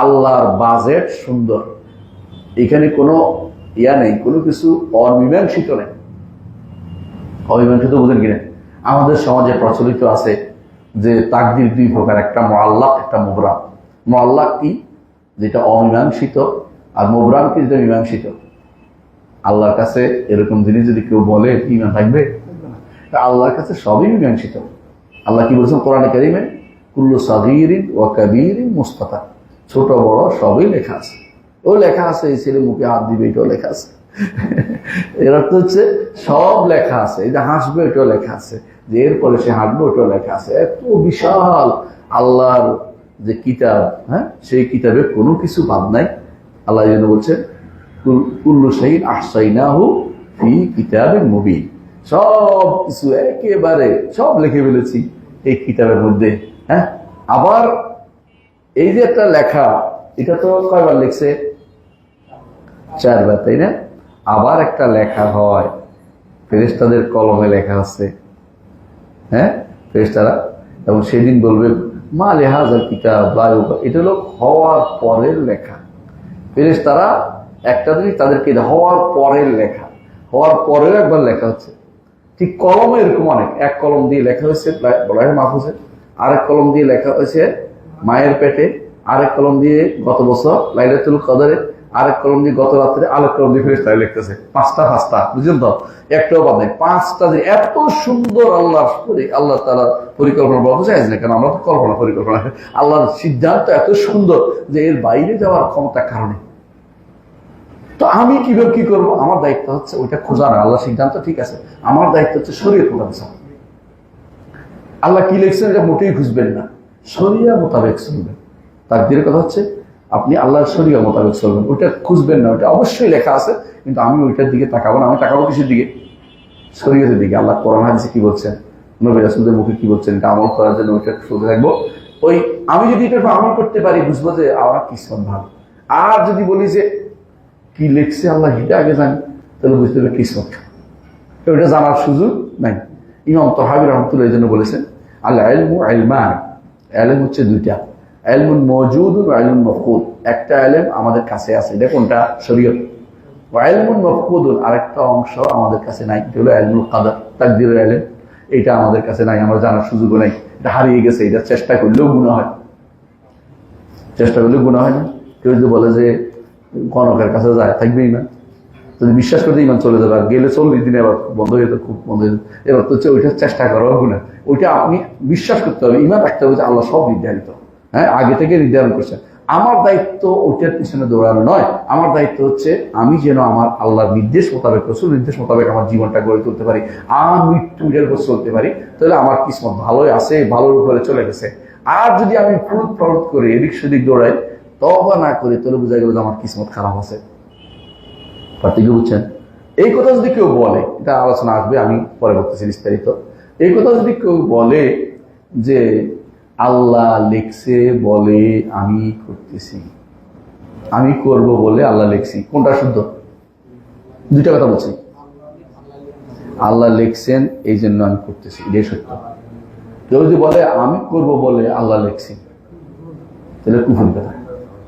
আল্লাহর বাজেট সুন্দর, এখানে কোনো নেই, কোনো কিছু অমীমাংসিত নেই। অমীমাংসিত বুঝেন কিনা? আমাদের সমাজে প্রচলিত আছে যে তাকদীর দুই প্রকার, একটা মুআল্লাক, একটা মুবরাম। মুআল্লাক কি? যেটা অমীমাংসিত, আর মুবরাম কি? যেটা মীমাংসিত। আল্লাহর কাছে এরকম জিনিস যদি কেউ বলে, ঈমান থাকবে? আল্লাহর কাছে সবই মীমাংসিত। আল্লাহ কি বলছেন কোরআনে কারীমে? কুল্লু সাগীরিন ওয়া কাবীরিন মুস্তাতার, ছোট বড় সবই লেখা আছে। ও লেখা আছে এই ছেলে মুখে হাত দিবে, এটাও লেখা আছে। এর অর্থ হচ্ছে সব লেখা আছে। এই যে হাসবে, এটাও লেখা আছে, যে এরপরে সে হাঁটবে, ওটাও লেখা আছে। এত বিশাল আল্লাহর যে কিতাব, সেই কিতাবে কোনো কিছু বাদ নাই। আল্লাহ যেন বলছেন কুল্লু শাইইন আহসাইনাহু ফি কিতাবিন মুবিন, সব কিছু একেবারে সব লিখে ফেলেছি এই কিতাবের মধ্যে। আবার এই যে একটা লেখা, এটা তো কয়বার লিখছে? 4 বার, তাই না? আবার একটা লেখা হয়, ফেরেশতাদের কলমে লেখা আছে, ফেরেশতারা, এবং সেদিন বলবে মা লিহাযাল কিতাব লা ইউকা, এটা হলো হওয়ার পরের লেখা। ফেরেশতারা একটা জিনিস তাদেরকে হওয়ার পরের লেখা, হওয়ার পরের একবার লেখা হচ্ছে। ঠিক কলমে এরকম অনেক, এক কলম দিয়ে লেখা হয়েছে লাউহে মাহফুজে, আরেক কলম দিয়ে লেখা হয়েছে মায়ের পেটে, আরেক কলম দিয়ে গত বছর লাইলাতুল কদরে, আরেক কলম দিয়ে গত রাত্রে, আরেক কলম দিয়ে ফেরেশতারা লিখতেছে। পাঁচটা, বুঝলেন তো? একটাও বাদ নেই। 5টা যে এত সুন্দর আল্লাহ তাআলার পরিকল্পনা বলা যায় না, কেন আমরা তো পরিকল্পনা, আল্লাহর সিদ্ধান্ত এত সুন্দর যে এর বাইরে যাওয়ার ক্ষমতা কারণে। তো আমি কিভাবে কি করবো? আমার দায়িত্ব হচ্ছে ওইটা খোঁজা না। আল্লাহ সিদ্ধান্ত ঠিক আছে, আমার দায়িত্ব হচ্ছে শরীয়ত মোতাবেক। আল্লাহ কি লিখছেন এটা মোটেই খুঁজবেন না, শরিয়া মোতাবেক চলবেন। তাকদীরের কথা হচ্ছে আপনি আল্লাহর শরিয়া মোতাবেক চলবেন, ওইটা খুঁজবেন না। ওইটা অবশ্যই লেখা আছে, কিন্তু আমি ওইটার দিকে তাকাবো না। আমি তাকাবো কিসের দিকে? শরীয়তের দিকে। আল্লাহ কোরআন হাদিসে কি বলছেন, নবী রাসূলদের মুখে কি বলছেন, এটা আমল করার জন্য ওইটা শুনতে থাকবো। আমি যদি এটা আমল করতে পারি, বুঝবো যে আমার কিসমত ভালো। আর যদি বলি যে কি লিখছে আল্লাহ এটা আগে জানি, তাহলে বুঝতে হবে কিসমত খারাপ। ওইটা জানার সুযোগ নাই। ইমাম তাহাবী রাহমাতুল্লাহ এই জন্য বলেছেন আল ইলমু ইলমান, ইলম হচ্ছে দুইটা, ইলমুন মাওজুদুন ওয়া ইলমুন মাফকুদ। একটা ইলম আমাদের কাছে আছে, এটা কোনটা? শরীয়ত। ওয়া ইলমুন মাফকুদুন, আরেকটা অংশ আমাদের কাছে নাই, এটা হলো ইলমুল কদর, তাকদীরের ইলম। এটা আমাদের কাছে নাই, আমার জানার সুযোগও নাই, এটা হারিয়ে গেছে, এটা চেষ্টা করলেও গুনাহ হয়, চেষ্টা করলেও গুনাহ হয় না? কেউ যদি বলে যে গণকের কাছে যায়, থাকবে ইমান? যদি বিশ্বাস করতে ইমান চলে যাবে, আর গেলে 40 দিনে আবার বন্ধ হয়ে যাবে, খুব বন্ধ হয়ে যাবে, এবার তো হচ্ছে ওইটা চেষ্টা করাও গুনাহ। ওইটা আপনি বিশ্বাস করতে হবে, ইমান রাখতে হবে যে আল্লাহ সব নির্ধারিত, হ্যাঁ, আগে থেকে নির্ধারণ করছেন। আমার দায়িত্ব ওইটার পিছনে দৌড়ানো নয়, আমার দায়িত্ব হচ্ছে আমি যেন আমার আল্লাহর নির্দেশ মোতাবেক, রসুল নির্দেশ মোতাবেক আমার জীবনটা গড়ে তুলতে পারি, আর মৃত্যুর উপর চলতে পারি, তাহলে আমার কিসমত ভালোই আছে, ভালোর উপরে চলে গেছে। আর যদি আমি ফুরুত করে এদিক সেদিক দৌড়াই, তওবা না করে, তাহলে বোঝা গেল যে আমার কিসমত খারাপ আছে। পার্থক্য বুঝছেন? এই কথা যদি কেউ বলে, এটা আলোচনা আসবে, আমি পরে বলতেছি বিস্তারিত। এই কথা যদি কেউ বলে যে আল্লাহ লেখছে বলে আমি করতেছি, আমি করব বলে আল্লাহ লেখছি, কোনটা শুদ্ধ? দুইটা কথা বলছি। আল্লাহ লেখছেন এই জন্য আমি করতেছি, এটাই সত্য। কেউ যদি বলে আমি করব বলে আল্লাহ লেখছি, তাহলে কুফুর কথা,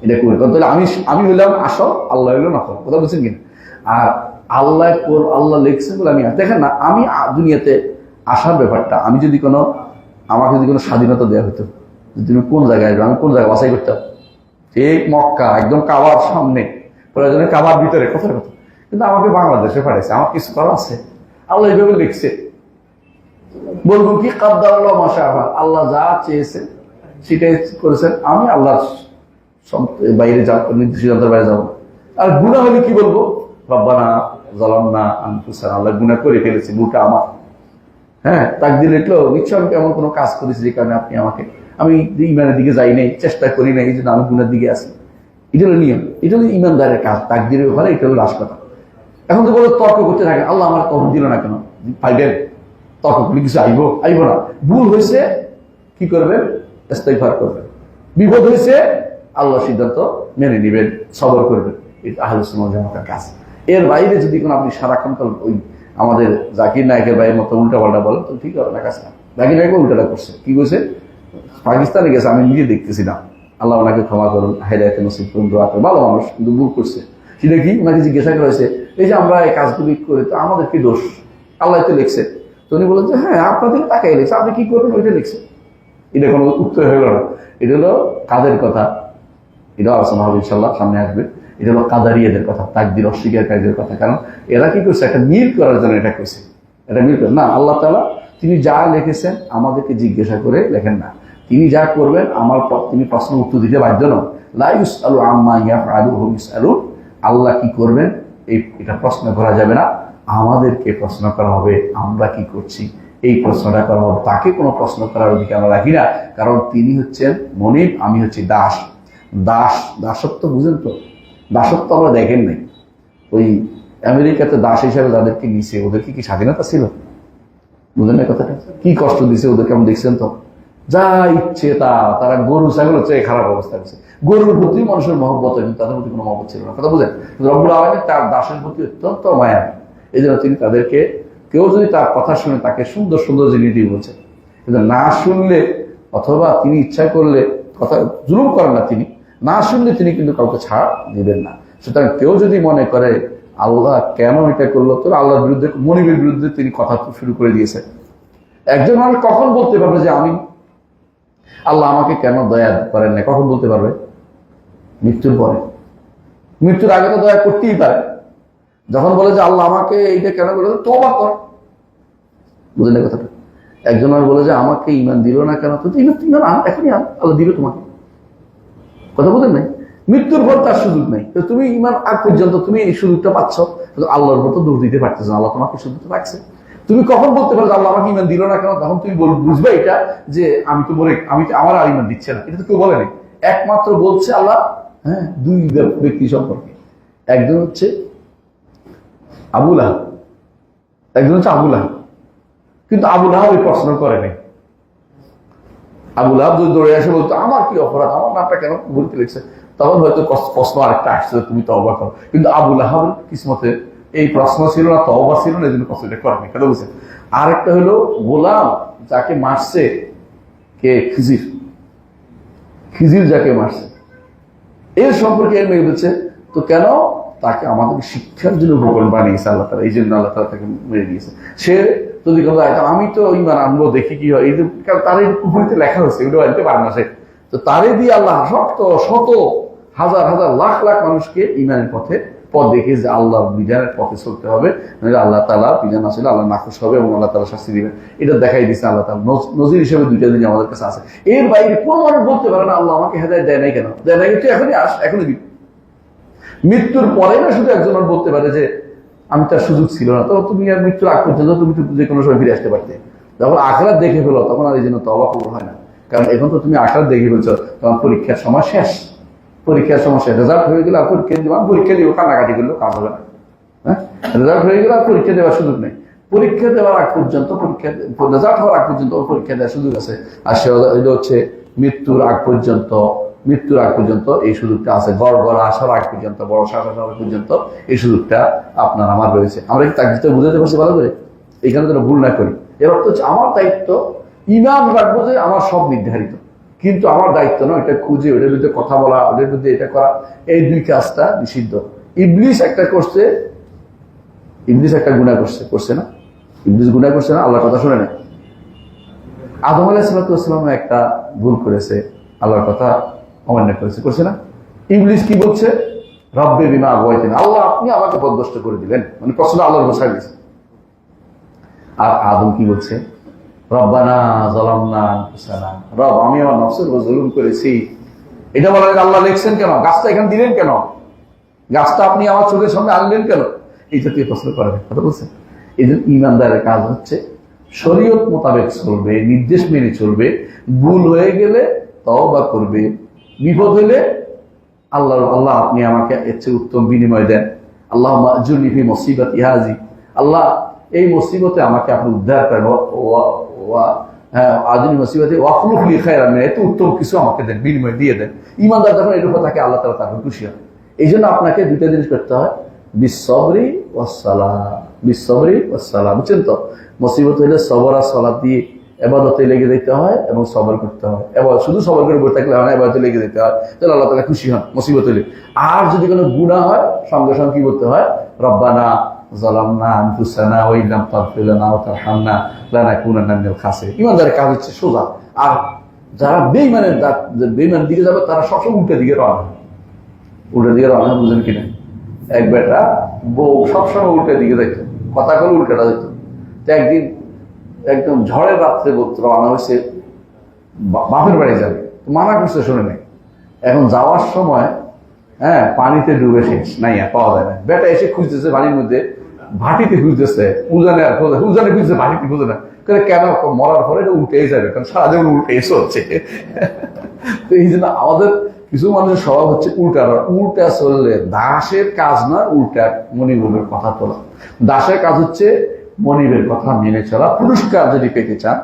এটা কুফুর কথা। তাহলে আমি হইলাম আসল, আল্লাহ হইল নকল, কথা বলছেন কিনা? আর আল্লাহ লেখছেন বলে আমি, দেখেন না, আমি দুনিয়াতে আসার ব্যাপারটা, আমি যদি আমাকে যদি কোনো স্বাধীনতা দেওয়া হতো, যদি তুমি কোন জায়গায় আসবে, আমি কোন জায়গায় বাছাই করতাম? ঠিক মক্কা, একদম কাবার সামনে, প্রয়োজনে কাবার ভিতরে, কথার কথা। কিন্তু আমাকে বাংলাদেশে পাঠাইছে, আমার কিছু করা আছে, আল্লাহ এইভাবে লিখছে। বলবো কি কাদ্দারাল্লাহু মা শাআ, আল্লাহ যা চেয়েছে সেটাই করেছেন, আমি আল্লাহর বাইরে সিদ্ধান্তের বাইরে যাবো। আর গুনাহ হলে কি বলবো? রব্বানা যালামনা আনফুসানা, আল্লাহ গুনাহ করে ফেলেছি, ভুলটা আমার। হ্যাঁ, তাকদীর লিখলো, নিশ্চয় আমি এমন কোনো কাজ করেছি যে কারণে আপনি আমাকে, আমি ইমানের দিকে যাই নাই, চেষ্টা করি নাই, এই জন্য আমি গুনার দিকে আসি। এটা হলো নিয়ম, এটা হলো ইমানদারের কাজ, তাকদীরের ব্যাপারে এটা হলো লাশ কথা। এখন তো বলো তর্ক করতে থাকে, আল্লাহ আমার তর্ক দিল না কেন? পাইবেন তর্ক করলে কিছু আইব না। ভুল হয়েছে কি করবেন? ইস্তেগফার করবেন। বিপদ হয়েছে আল্লাহ সিদ্ধান্ত মেনে নিবেন, সবর করবেন। এটা আহলে সুন্নাহ ওয়াল জামাতের কাজ। এর বাইরে যদি কোনো আপনি সারাক্ষণ ওই আমাদের জাকির নায়কের বাইরের মতো উল্টাপাল্টা বলেন, তো ঠিক হবে না কাজটা। জাকির নায়ক উল্টাটা করছে, কি করছে? পাকিস্তানে গেছে, আমি নিজে দেখতেছি না, আল্লাহ ওনাকে ক্ষমা করুন, হেদায়েত নসিব করুন, দোয়া করুন, ভালো মানুষ, কিন্তু ভুল করছে। সেটা কি? ওনাকে জিজ্ঞাসা করা হয়েছে, এই যে আমরা এই কাজগুলি করি, তো আমাদের কি দোষ? আল্লাহ তো লিখছে। তো উনি বলেন যে হ্যাঁ, আপনাদের তাকাই লিখছে, আপনি কি করবেন ওইটা লিখছে। এটা কোনো উত্তর হলো না। এটা হলো কাদের কথা, এটা আলোচনা হবে ইনশাল্লাহ, সামনে আসবে। এটা হলো কাদারিয়াদের কথা, তাকদীর অস্বীকারীদের কথা। কারণ এরা কি করছে? একটা মিল করার জন্য এটা করছে, এটা মিল করে না। আল্লাহ তাআলা তিনি যা লিখেছেন আমাদেরকে জিজ্ঞাসা করে লেখেন না, তিনি যা করবেন আমার তিনি প্রশ্ন উত্তর দিতে বাধ্য নন। লা ইউসআলু আম্মা ইয়াফআলু হুম ইউসআলুন, আল্লাহ কি করবেন এটা প্রশ্ন করা যাবে না, আমাদেরকে প্রশ্ন করা হবে আমরা কি করছি, এই প্রশ্নটা করা হবে। তাকে কোনো প্রশ্ন করার অধিকার আমরা রাখি না, কারণ তিনি হচ্ছেন মনিব, আমি হচ্ছি দাস। দাসত্ব বুঝেন তো? দাসত্ব আমরা দেখেন নাই। ওই আমেরিকাতে দাস হিসাবে যাদেরকে নিছে, ওদেরকে কি স্বাধীনতা ছিল? বুঝেন না কথাটা? কি কষ্ট দিছে ওদেরকে, আমি দেখছেন তো? যা ইচ্ছে তারা গরু ছাগল হচ্ছে খারাপ অবস্থা হচ্ছে। গরুর প্রতি মানুষের মহব্বত, কিন্তু তাদের প্রতি কোনো মহব্বত ছিল না, কথা বুঝেন? রব্বুল আলামিন তার দাসের প্রতি অত্যন্ত মায়া, এই জন্য তিনি তাদেরকে, কেউ যদি তার কথা শুনে তাকে সুন্দর সুন্দর জিনিস দিয়ে বলছেন, কিন্তু না শুনলে, অথবা তিনি ইচ্ছা করলে, কথা জুলুম করেন না, তিনি না শুনলে তিনি কিন্তু কাউকে ছাড় দিবেন না। সুতরাং কেউ যদি মনে করে আল্লাহ কেন এটা করলো, তো আল্লাহর বিরুদ্ধে, মনিবের বিরুদ্ধে তিনি কথা শুরু করে দিয়েছে। একজন মানুষ কখন বলতে পারবে যে আমি আল্লাহ আমাকে কেন দয়া করেন না? কখন বলতে পারবে? মৃত্যুর পরে। মৃত্যুর আগে তো দয়া করতেই পারে। যখন বলে যে আল্লাহ আমাকে এইটা কেন বলে, তওবা কর। বুঝলেন কথাটা? একজন মানুষ বলে যে আমাকে ইমান দিল না কেন, তো ইমান এখনই আল্লাহ দিবে তোমাকে, কথা বলেন নাই? মৃত্যুর পর তার সুযোগ নেই। তো তুমি ইমান আগ পর্যন্ত তুমি এই সুযোগটা পাচ্ছ, আল্লাহর উপর তো দৌড় দিতে পারতেছ না, আল্লাহ তোমাকে সুযোগ রাখছে। তুমি কখন বলতে পারো আল্লাহ আমাকে ইমান দিল না কেন? তখন তুমি বুঝবে এটা যে আমি তো আমার আর ইমান দিচ্ছে না। এটা তো কেউ বলে নাই, একমাত্র বলছে আল্লাহ। হ্যাঁ, দুই ব্যক্তি সম্পর্কে, একজন হচ্ছে আবু লাহাব, একজন হচ্ছে আবু লাহাব। কিন্তু আবু লাহাব এই প্রশ্ন করে নাই। আবু লাহাব যদি দৌড়ে আসে বলতো আমার কি অপরাধ, আমার নামটা কেন বলতে লিখছে, তখন হয়তো প্রশ্ন আরেকটা আসছে, তুমি তওবা করো। কিন্তু আবু লাহাব কিসমতে এই প্রশ্ন ছিল না, তওবা ছিল না, এই জন্য প্রশ্নটা করেনি, কথা বুঝছেন? আরেকটা হলো গোলাম যাকে মারছে কে, খিজির যাকে মারছে, এর সম্পর্কে এর মেয়ে বলছে তো কেন তাকে আমাদের শিক্ষার জন্য উপকরণ বানিয়েছে আল্লাহ তাআলা, এই জন্য আল্লাহ তাআলা তাকে মেরে দিয়েছে। সে যদি কোনো আমি তো ইমান আনবো দেখি কি হয়, এই যে তার এই পুকুরিতে লেখা হয়েছে, এগুলো আনতে পারে না সে, তো তারে দিয়ে আল্লাহ শত হাজার হাজার লাখ লাখ মানুষকে ইমানের পথে পথ দেখে যে আল্লাহর বিধানের পথে চলতে হবে, আল্লাহ তাআলা বিধান আসলে আল্লাহ নাখুশ হবে এবং আল্লাহ তাআলা শাস্তি দিবেন। এটা দেখাই দিচ্ছে আল্লাহ তাআলা। নজির হিসেবে দুইটা জিনিস আমাদের কাছে আছে। এর বাইরে কোনো মানুষ বলতে পারে না আল্লাহ আমাকে হেদায়েত দেয় নাই কেন, দেয় নাই কিন্তু এখনই এখনই দিন। মৃত্যুর পরে না শুধু একজন বলতে পারে যে আমি তার সুযোগ ছিল না, তো তুমি আর মৃত্যুর আগ পর্যন্ত তুমি তো যে কোনো সময় ফিরে আসতে পারতে। যখন আখরাত দেখে ফেলো তখন আর এই জন্য তওবা কবুল হয় না, কারণ এখন তো তুমি আখরাত দেখে ফেলছো, তখন পরীক্ষার সময় শেষ। পরীক্ষার সমস্যা রেজাল্ট হয়ে গেলে আর পরীক্ষা দিব, কান্নাকাটি করলেও কাজ হবে না। হ্যাঁ, রেজাল্ট হয়ে গেলে আর পরীক্ষা দেওয়ার সুযোগ নেই। পরীক্ষা দেওয়ার আগ পর্যন্ত রেজাল্ট হওয়ার আগ পর্যন্ত পরীক্ষা দেওয়ার সুযোগ আছে। আর সে হচ্ছে মৃত্যুর আগ পর্যন্ত এই সুযোগটা আছে। গড় আসার আগ পর্যন্ত, বড় শ্বাস আসার আগ পর্যন্ত এই সুযোগটা আপনার আমার রয়েছে। আমরা কি তাকে বুঝাতে পারছি ভালো করে? এখানে যেন ভুল না করি। এর অর্থ হচ্ছে আমার দায়িত্ব ইমান রাখবো যে আমার সব নির্ধারিত, কিন্তু আমার দায়িত্ব না এটা খুঁজে ওদের বিরুদ্ধে কথা বলা, ওদের বিরুদ্ধে এটা করা। এই দুই কাজটা নিষিদ্ধ। ইবলিস একটা গুনাহ করছে না? ইবলিস গুনাহ করছে না? আল্লাহর কথা শুনে না। আদম আলাইহিস সালাম একটা ভুল করেছে, আল্লাহর কথা অমান্য করছে না? ইবলিস কি বলছে? রব্বে বিমা আগাওয়াইতানি, আল্লাহ আপনি আমাকে পথভ্রষ্ট করে দিলেন, মানে প্রশ্ন আল্লাহর বসায় দিয়েছে। আর আদম কি বলছে? রব্বানা যালামনা আনফুসানা, রব আমি আমার নফসের উপর জুলুম করেছি। এটা বলার আল্লাহ লিখছেন কেন? গাছটা এখানে দিলেন কেন? গাছটা আপনি আমার চোখের সামনে আনলেন কেন? এই জাতীয় প্রশ্ন করেন, কথা বলছেন। এই জন্য ইমানদারের কাজ হচ্ছে শরীয়ত মোতাবেক চলবে, নির্দেশ মেনে চলবে। ভুল হয়ে গেলে তওবা করবে, বিপদ হলে আল্লাহ আপনি আমাকে এর চেয়ে উত্তম বিনিময় দেন। আল্লাহ আজুরনি ফি মুসিবাতি হাযি, আল্লাহ এই মুসিবতে আমাকে আপনি উদ্ধার করেন। আজুনি মুসিবতে ওয়াখলুফ লি খায়রান মিনহা, এত উত্তম কিছু আমাকে দেন, বিনিময় দিয়ে দেন। ইমানদার যখন এরকম থাকে আল্লাহ তাআলা তার খুশি হন। এই জন্য আপনাকে দুইটা জিনিস করতে হয়, বিসসবরি ওয়াস সালাহ। বুঝছেন তো? মুসিবত হইলে সবর আর সালাত দিয়ে ইবাদতে লেগে যেতে হয় এবং সবর করতে হয়। এবার শুধু সবর করে বসে থাকলে হয় না, ইবাদতে লেগে যেতে হয়, তাহলে আল্লাহ তাআলা খুশি হন মুসিবত হইলে। আর যদি কোনো গুনাহ হয় সঙ্গে সঙ্গে কি বলতে হয়? রব্বানা যালামনা আনফুসানা ওয়া ইল্লাম তাগফির লানা ওয়া তারহামনা লানাকুনান্না মিনাল খাসিরিন। ইমানদারের কাজ হচ্ছে সোজা। আর যারা বেঈমান দিকে যাবে তারা সবসময় উল্টা দিকে রওনা হয়। বুঝেন কিনা? এক বেটা বউ সবসময় উল্টা দিকে দেখতো, কথা করে উল্টাটা দেখতো। তো একদিন একদম ঝড়ের রাত্রে রওনা হয়েছে, বাপের বাড়ি যাবে, মানা করছে শুনে নেই। এখন যাওয়ার সময় পানিতে ডুবে শেষ, নাই আর পাওয়া যায় না। বেটা এসে খুঁজতেছে বাড়ির মধ্যে, ভাটিতে খুঁজতেছে, উজানে খুঁজতেছে, ভাটিতে খুঁজে না। কেন? মরার পরে এটা উল্টেই যাবে, কারণ সারা জীবন উল্টে চলছে। তো এই জন্য আমাদের কিছু মানুষের স্বভাব হচ্ছে উল্টা চললে দাসের কাজ না, উল্টা মনিবের কথা তোলা। দাসের কাজ হচ্ছে মনিবের কথা মেনে চলা। পুরস্কার যদি পেতে চান,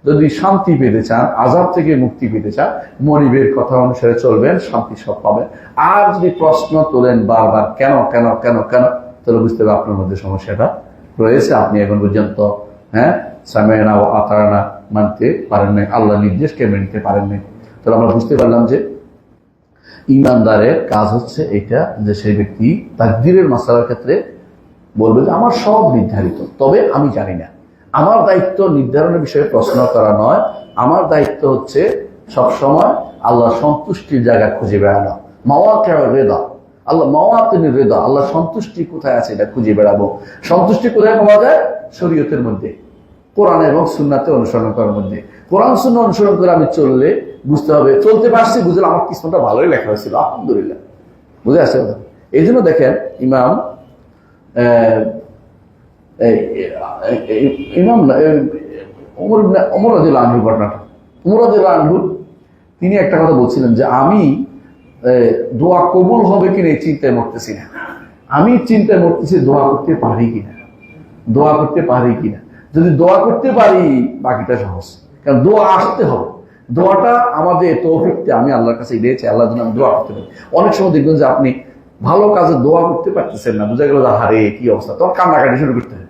যদি শান্তি পেতে চান, আযাব থেকে মুক্তি পেতে চান, মনিবের কথা অনুসারে চলবেন, শান্তি সব পাবেন। আর যদি প্রশ্ন তোলেন বারবার কেন কেন কেন কেন, তাহলে বুঝতে হবে আপনার মধ্যে সমস্যাটা রয়েছে। আপনি এখন পর্যন্ত সামি'না ওয়া আতা'না মানতে পারেন নাই, আল্লাহ নির্দেশকে মেনে পারেন নাই। তাহলে আমরা বুঝতে পারলাম যে ইমানদারের কাজ হচ্ছে এটা, যে সেই ব্যক্তি তাকদীরের মাসআলার ক্ষেত্রে বলবে যে আমার সব নির্ধারিত, তবে আমি জানি না। আমার দায়িত্ব নির্ধারণের বিষয়ে প্রশ্ন করা নয়, আমার দায়িত্ব হচ্ছে সবসময় আল্লাহ সন্তুষ্টির জায়গা খুঁজে বেড়ানো। মাওয়াকিউর রিদা, মাওয়াতিনুর রিদা, আল্লাহ সন্তুষ্টি কোথায় আছে এটা খুঁজে বেড়াবো। সন্তুষ্টি কোথায় পাওয়া যায়? শরীয়তের মধ্যে, কোরআন এবং সুন্নাতে অনুসরণ করার মধ্যে। কোরআন সুন্নাহ অনুসরণ করে আমি চললে বুঝতে হবে, চলতে পারছি, বুঝলে আমার কিসমতটা ভালোই লেখা হয়েছিল, আলহামদুলিল্লাহ। বুঝে আসছে কথা? এই জন্য দেখেন ইমাম ওমর রাদিয়াল্লাহু আনহুর ঘটনাটা। ওমর রাদিয়াল্লাহু আনহু তিনি একটা কথা বলছিলেন যে আমি দোয়া কবুল হবে কিনা এই চিন্তায় মরতেছি না, আমি চিন্তায় মরতেছি দোয়া করতে পারি কিনা। যদি দোয়া করতে পারি বাকিটা সহজ, কারণ দোয়া আসতে হবে। দোয়াটা আমাদের তৌফিকটা আমি আল্লাহর কাছে দিয়েছি, আল্লাহর জন্য আমি দোয়া করতে পারি। অনেক সময় দেখবেন যে আপনি ভালো কাজে দোয়া করতে পারতেছেন না, বুঝা গেল যে হারে কি অবস্থা, তখন কান্নাকাটি শুরু করতে হবে।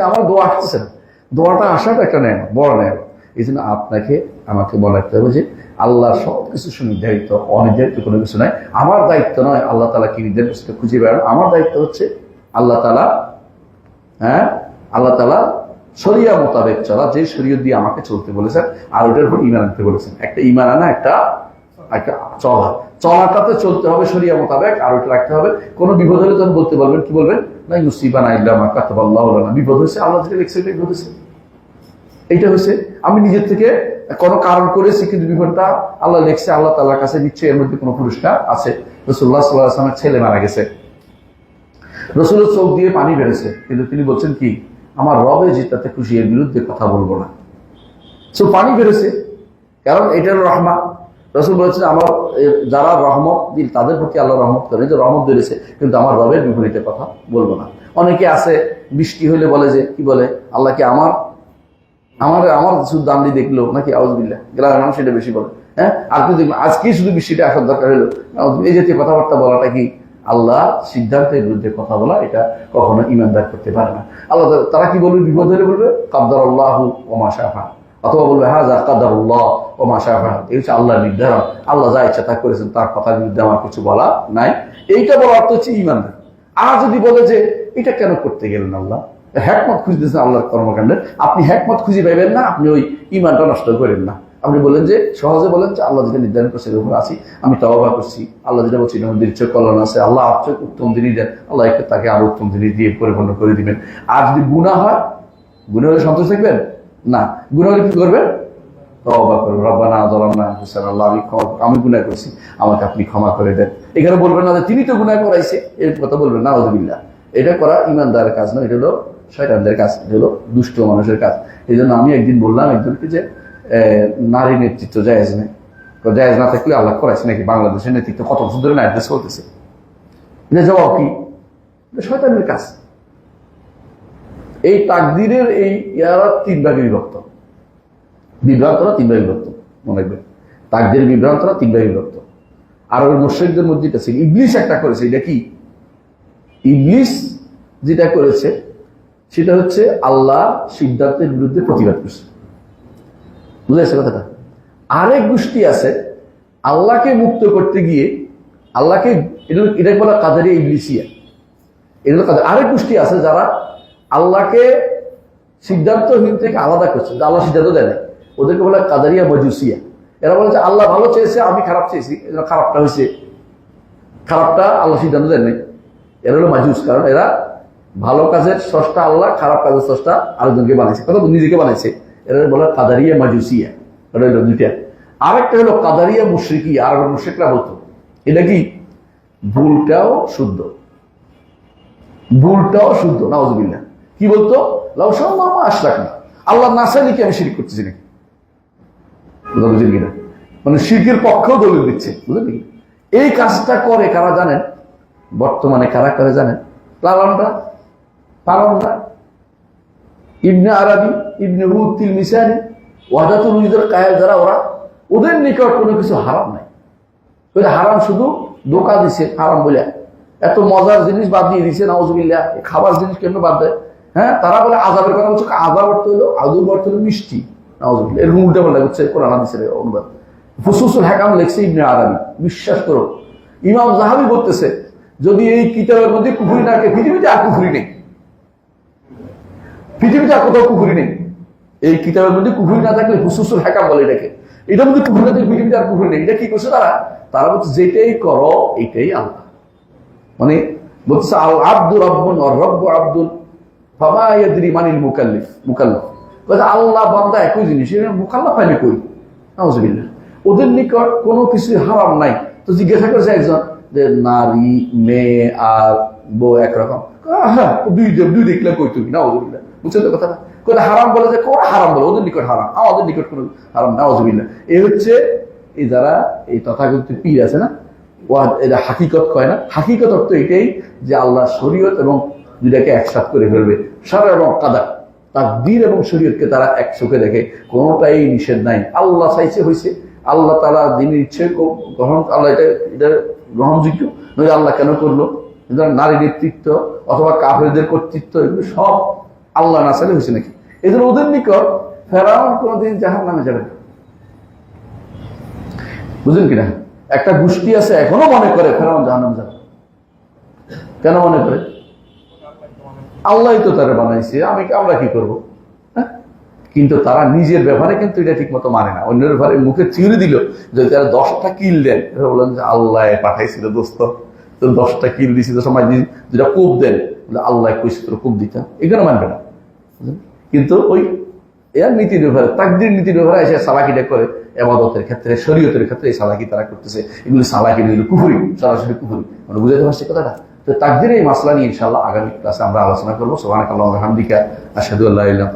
আমার দোয়া আসতেছে না। দোয়াটা আসাটা একটা নেয়, বড় নেয়। এই জন্য আপনাকে আমাকে মনে রাখতে হবে যে আল্লাহ সবকিছু সুনির্ধারিত, অনির্ধারিত কোনো কিছু নয়। আমার দায়িত্ব নয় আল্লাহ তাআলা কি নির্ধারিত সেটা খুঁজে বেড়ানো, আমার দায়িত্ব হচ্ছে আল্লাহ তাআলা আল্লাহ তাআলা শরিয়া মোতাবেক চলা, যে শরীয়ত দিয়ে আমাকে চলতে বলেছেন আর ওটার উপর ঈমান আনতে বলেছেন। একটা ঈমান আনা, একটা চলাটাতে চলতে হবে শরিয়া মোতাবেক, আর ওটা রাখতে হবে। কোনো বিপদ হলে তখন বলতে বলবেন, কি বলবেন? না ইউসিবানা ইল্লা মা কাতাবাল্লাহু লানা, বিপদ হয়েছে আল্লাহ যেটা লিখছে এটাই বিপদ হয়েছে, এইটা হয়েছে। আমি নিজের থেকে কোনো কারণ করেছি, কিন্তু বিপদটা আল্লাহ লিখছে, আল্লাহ তাআলার কাছে নিশ্চয়ই এর মধ্যে কোনো পুরস্কার আছে। রাসূলুল্লাহ সাল্লাল্লাহু আলাইহি ওয়াসাল্লামের ছেলে মারা গেছে, রাসূলের চোখ দিয়ে পানি বেরোছে, কিন্তু তিনি বলছেন কি, আমার রবে যেটাতে খুশি এর বিরুদ্ধে কথা বলবো না। পানি বেরোছে, কারণ এটার রহমত। রাসূল বলেছেন আমার যারা রহমত দিল তাদের প্রতি আল্লাহ রহমত করে, যে রহমত বেড়েছে, কিন্তু আমার রবের বিপরীতে কথা বলবো না। অনেকে আছে বৃষ্টি হইলে বলে যে, কি বলে, আল্লাহ কি আমার শুধু দাম দিয়ে দেখলো নাকি? আউযুবিল্লাহ, গ্রামের মানুষ এটা বেশি বলে। হ্যাঁ, আর কিন্তু আজকে শুধু বৃষ্টিটা আসার দরকার হলো, এই জাতীয় কথাবার্তা বলাটা কি আল্লাহ সিদ্ধান্তের বিরুদ্ধে কথা বলা, এটা কখনো ঈমানদার করতে পারে না। আল্লাহ তারা কি বলবে? বিপদ হলে বলবে কাদ্দারাল্লাহু ওয়া মা শাআ ফাআল, অথবা বলবে হাযা কাদারুল্লাহ ওয়া মা শাআ ফাআল, এই হচ্ছে আল্লাহর নির্ধারণ, আল্লাহ যা ইচ্ছা তা করেছেন, তার কথার বিরুদ্ধে আমার কিছু বলা নাই। এইটা বলার অর্থ হচ্ছে ঈমানদার। আর যদি বলে যে এটা কেন করতে গেলেন, আল্লাহ হিকমত খুঁজতেছেন আল্লাহর কর্মকাণ্ডের, আপনি হিকমত খুঁজে পাইবেন না, আপনি ওই ঈমানটা নষ্ট করেন না। আপনি বলেন যে, সহজে বলেন যে আল্লাহ যেটা নির্ধারণ করছে এর উপর আছি, আমি তওবা করছি, আল্লাহ যেটা বলছি আমাদের ইচ্ছে কল্যাণ আছে, আল্লাহ আপনি উত্তম জিনিস দেন, আল্লাহ তাকে আরো উত্তম জিনিস দিয়ে পরিপূর্ণ করে দিবেন। আর যদি গুনাহ হয়, গুনাহ হলে সন্তোষ থাকবেন না, গুনাহ হলে কি করবেন? তওবা করবেন, রব্বানা যালামনা আনফুসানা, আল্লাহ আমি গুনাহ করেছি, আমাকে আপনি ক্ষমা করে দেন। এখানে বলবেন না যে তিনি তো গুনাহ করাইছে, এর কথা বলবেন না, নাউযুবিল্লাহ। এটা করা ঈমানদারের কাজ না, এটা হলো শয়তানদের কাজ, এটা হলো দুষ্ট মানুষের কাজ। এই জন্য আমি একদিন বললাম একজনকে যে নারী নেতৃত্ব জায়েজ নেই, জায়েজ না থাকলে আল্লাহ করাইছে নাকি? বাংলাদেশের নেতৃত্ব কত বছর ধরে অ্যাড্রেস করতেছে, এটা জবাব কি? শয়তানের কাজ। এই তাকদীরের এই ইয়ারা তিন ভাগে বিভক্ত, বিভ্রান্তরা তিন ভাগে বিভক্ত, মনে রাখবেন। তাকদীর বিভ্রান্তরা তিন ভাগে বিভক্ত। আর ওই মুশরিকদের মধ্যে এটা ছিল, ইবলিস একটা করেছে। এটা কি? ইবলিস যেটা করেছে সেটা হচ্ছে আল্লাহ সিদ্ধান্তের বিরুদ্ধে প্রতিবাদ করছে, বুঝেছে কথাটা? আরেক গোষ্ঠী আছে আল্লাহকে মুক্ত করতে গিয়ে, আল্লাহকে, এটা বলা কাদারিয়া ইবলিসিয়া, এটা হলো কাদার। আরেক গোষ্ঠী আছে যারা আল্লাহকে সিদ্ধান্তহীন থেকে আলাদা করছে, আল্লাহ সিদ্ধান্ত দেয় না, ওদেরকে বলা কাদারিয়া মজুসিয়া। এরা বলে যে আল্লাহ ভালো চেয়েছে, আমি খারাপ চেয়েছি, খারাপটা হয়েছে, খারাপটা আল্লাহ সিদ্ধান্ত দেন নাই। এরা হলো মাজুস, কারণ এরা ভালো কাজের স্রষ্টা আল্লাহ, খারাপ কাজের স্রষ্টা আরেকজনকে বানাইছে, কথা নিজেকে বানাইছে। এরা বলে কাদারিয়া মাজুসিয়া, এটা হলো দুইটা। আরেকটা হলো কাদারিয়া মুশরিকিয়া, আর মুশরিকরা বলতো এটা কি ভুলটাও শুদ্ধ, ভুলটাও শুদ্ধ, নাউযুবিল্লাহ। কি বলতো? লাউ শাআল্লাহু মা আশরাকনা, আল্লাহ না চাইলে কি আমি শিরক করতেছি নাকি? বুঝলেন কিনা? মানে শিরকের পক্ষেও দলিল দিচ্ছে, বুঝলেন কি? এই কাজটা করে কারা জানেন? বর্তমানে কারা করে জানেন? পালনরা, ইবনে আরাবি, ইবনে রুদ তিলমিসানি, ওয়াহদাতুল উজুদের কায়েল যারা, ওরা, ওদের নিকট কোনো কিছু হারাম নাই। হারাম শুধু ধোঁকা দিছে হারাম বলে, এত মজার জিনিস বাদ দিয়ে দিছে, নাউযুবিল্লাহ। খাবার জিনিস কেন বাদ দেয়? হ্যাঁ, তারা বলে আযাবের কথা বলছে, আযাব অর্থ হলো, আযব অর্থ হলো মিষ্টি, নাউযুবিল্লাহ। এর উল্টা বলা হচ্ছে কোরআন হাদিসের অনুবাদ। ফুসুসুল হাকাম লিখছে ইবনে আরাবি, বিশ্বাস করো। ইমাম যাহাবি বলতেছে, যদি এই কিতাবের মধ্যে কুফরি না থাকে, পৃথিবীতে আর কুফরি নেই, পৃথিবীতে আর কোথাও কুফরি নেই। এই কিতাবের মধ্যে কুফরি না থাকলে, ফুসুসুল হাকাম বলে এটাকে, এটার মধ্যে কুফরি না থাকলে পৃথিবীতে আর কুফরি নেই। এটা কি করছে তারা বলছে যেটাই করো এটাই আল্লাহ, মানে বলছে আল আব্দু রাব্বুন ওয়া রাব্বু আব্দুন ফামা ইয়াদরি মানিল মুকাল্লিফ, মুকাল্লাফ। বলছে আল্লাহ বান্দা একই জিনিস, এটা মুকাল্লাফ পাইলে কই? নাউযুবিল্লাহ। ওদের নিকট কোনো কিছু হারাম নাই। তো জিজ্ঞাসা করেছে একজন যে নারী, মেয়ে আর বউ একরকম, হ্যাঁ দুই দেখলে কই তুমি? নাউযুবিল্লাহ। বুঝছেন তো কথাটা? কোন হারাম বলে যে কোন হারাম বলে, ওদের নিকট হারাম, আমাদের নিকট কোনো হারাম, নাউযুবিল্লাহ। এই হচ্ছে এই যারা এই তথাকথিত পীর আছে না, এটা হাকিকত কয় না। হাকিকত অর্থ এটাই যে আল্লাহ শরীয়ত এবং দুইটাকে একসাথ করে ফেলবে, শারঈ এবং কাদার, তাকদীর এবং শরীয়তকে তারা এক চোখে দেখে, কোনোটাই নিষেধ নাই। আল্লাহ চাইছে হয়েছে, আল্লাহ তাআলা যিনি ইচ্ছে গ্রহণ, আল্লাহ এটা গ্রহণযোগ্য নয়, আল্লাহ কেন করলো? নারী নেতৃত্ব অথবা কাফেরদের কর্তৃত্ব, এগুলো সব আল্লাহ না চাইলে হয়েছে নাকি? এই জন্য ওদের নিকট ফেরাউন কোনদিন জাহান্নামে যাবে না। বুঝলেন কিনা? একটা গোষ্ঠী আছে এখনো মনে করে ফেরাউন জাহান্নামে যাবে। কেন মনে করে? আল্লাহ তো তারা বানাইছে, আমরা কি করব? হ্যাঁ? কিন্তু তারা নিজের ব্যাপারে কিন্তু এটা ঠিক মতো মানে না। অন্যের ব্যাপারে মুখে চিউরি দিল, যদি তারা 10টা কিল দেন, এরা বলেন যে আল্লাহ পাঠাইছিল দোস্ত, তো 10টা কিল দিছিল, সময় দিন যেটা কোপ দেন, আল্লাহ কইছে তোর কোপ দিতাম, এখানে মানবে না। কিন্তু ওই এর নীতির ব্যাপারে, তাকদীর নীতির ব্যাপারে এসে সালাকিটা করে, ইবাদতের ক্ষেত্রে, শরীয়তের ক্ষেত্রে এই সালাকি তারা করতেছে। এগুলো সালাকি, এগুলো কুফরি, সরাসরি কুফরি। মানে বুঝাতে পারছি কথাটা? তো তাকদীরের এই মাসলা নিয়ে ইনশাআল্লাহ আগামী ক্লাসে আমরা আলোচনা করবো। সুবহানাকাল্লাহু ওয়া বিহামদিকা, আশহাদু আল্লা ইলাহা ইল্লা আনতা।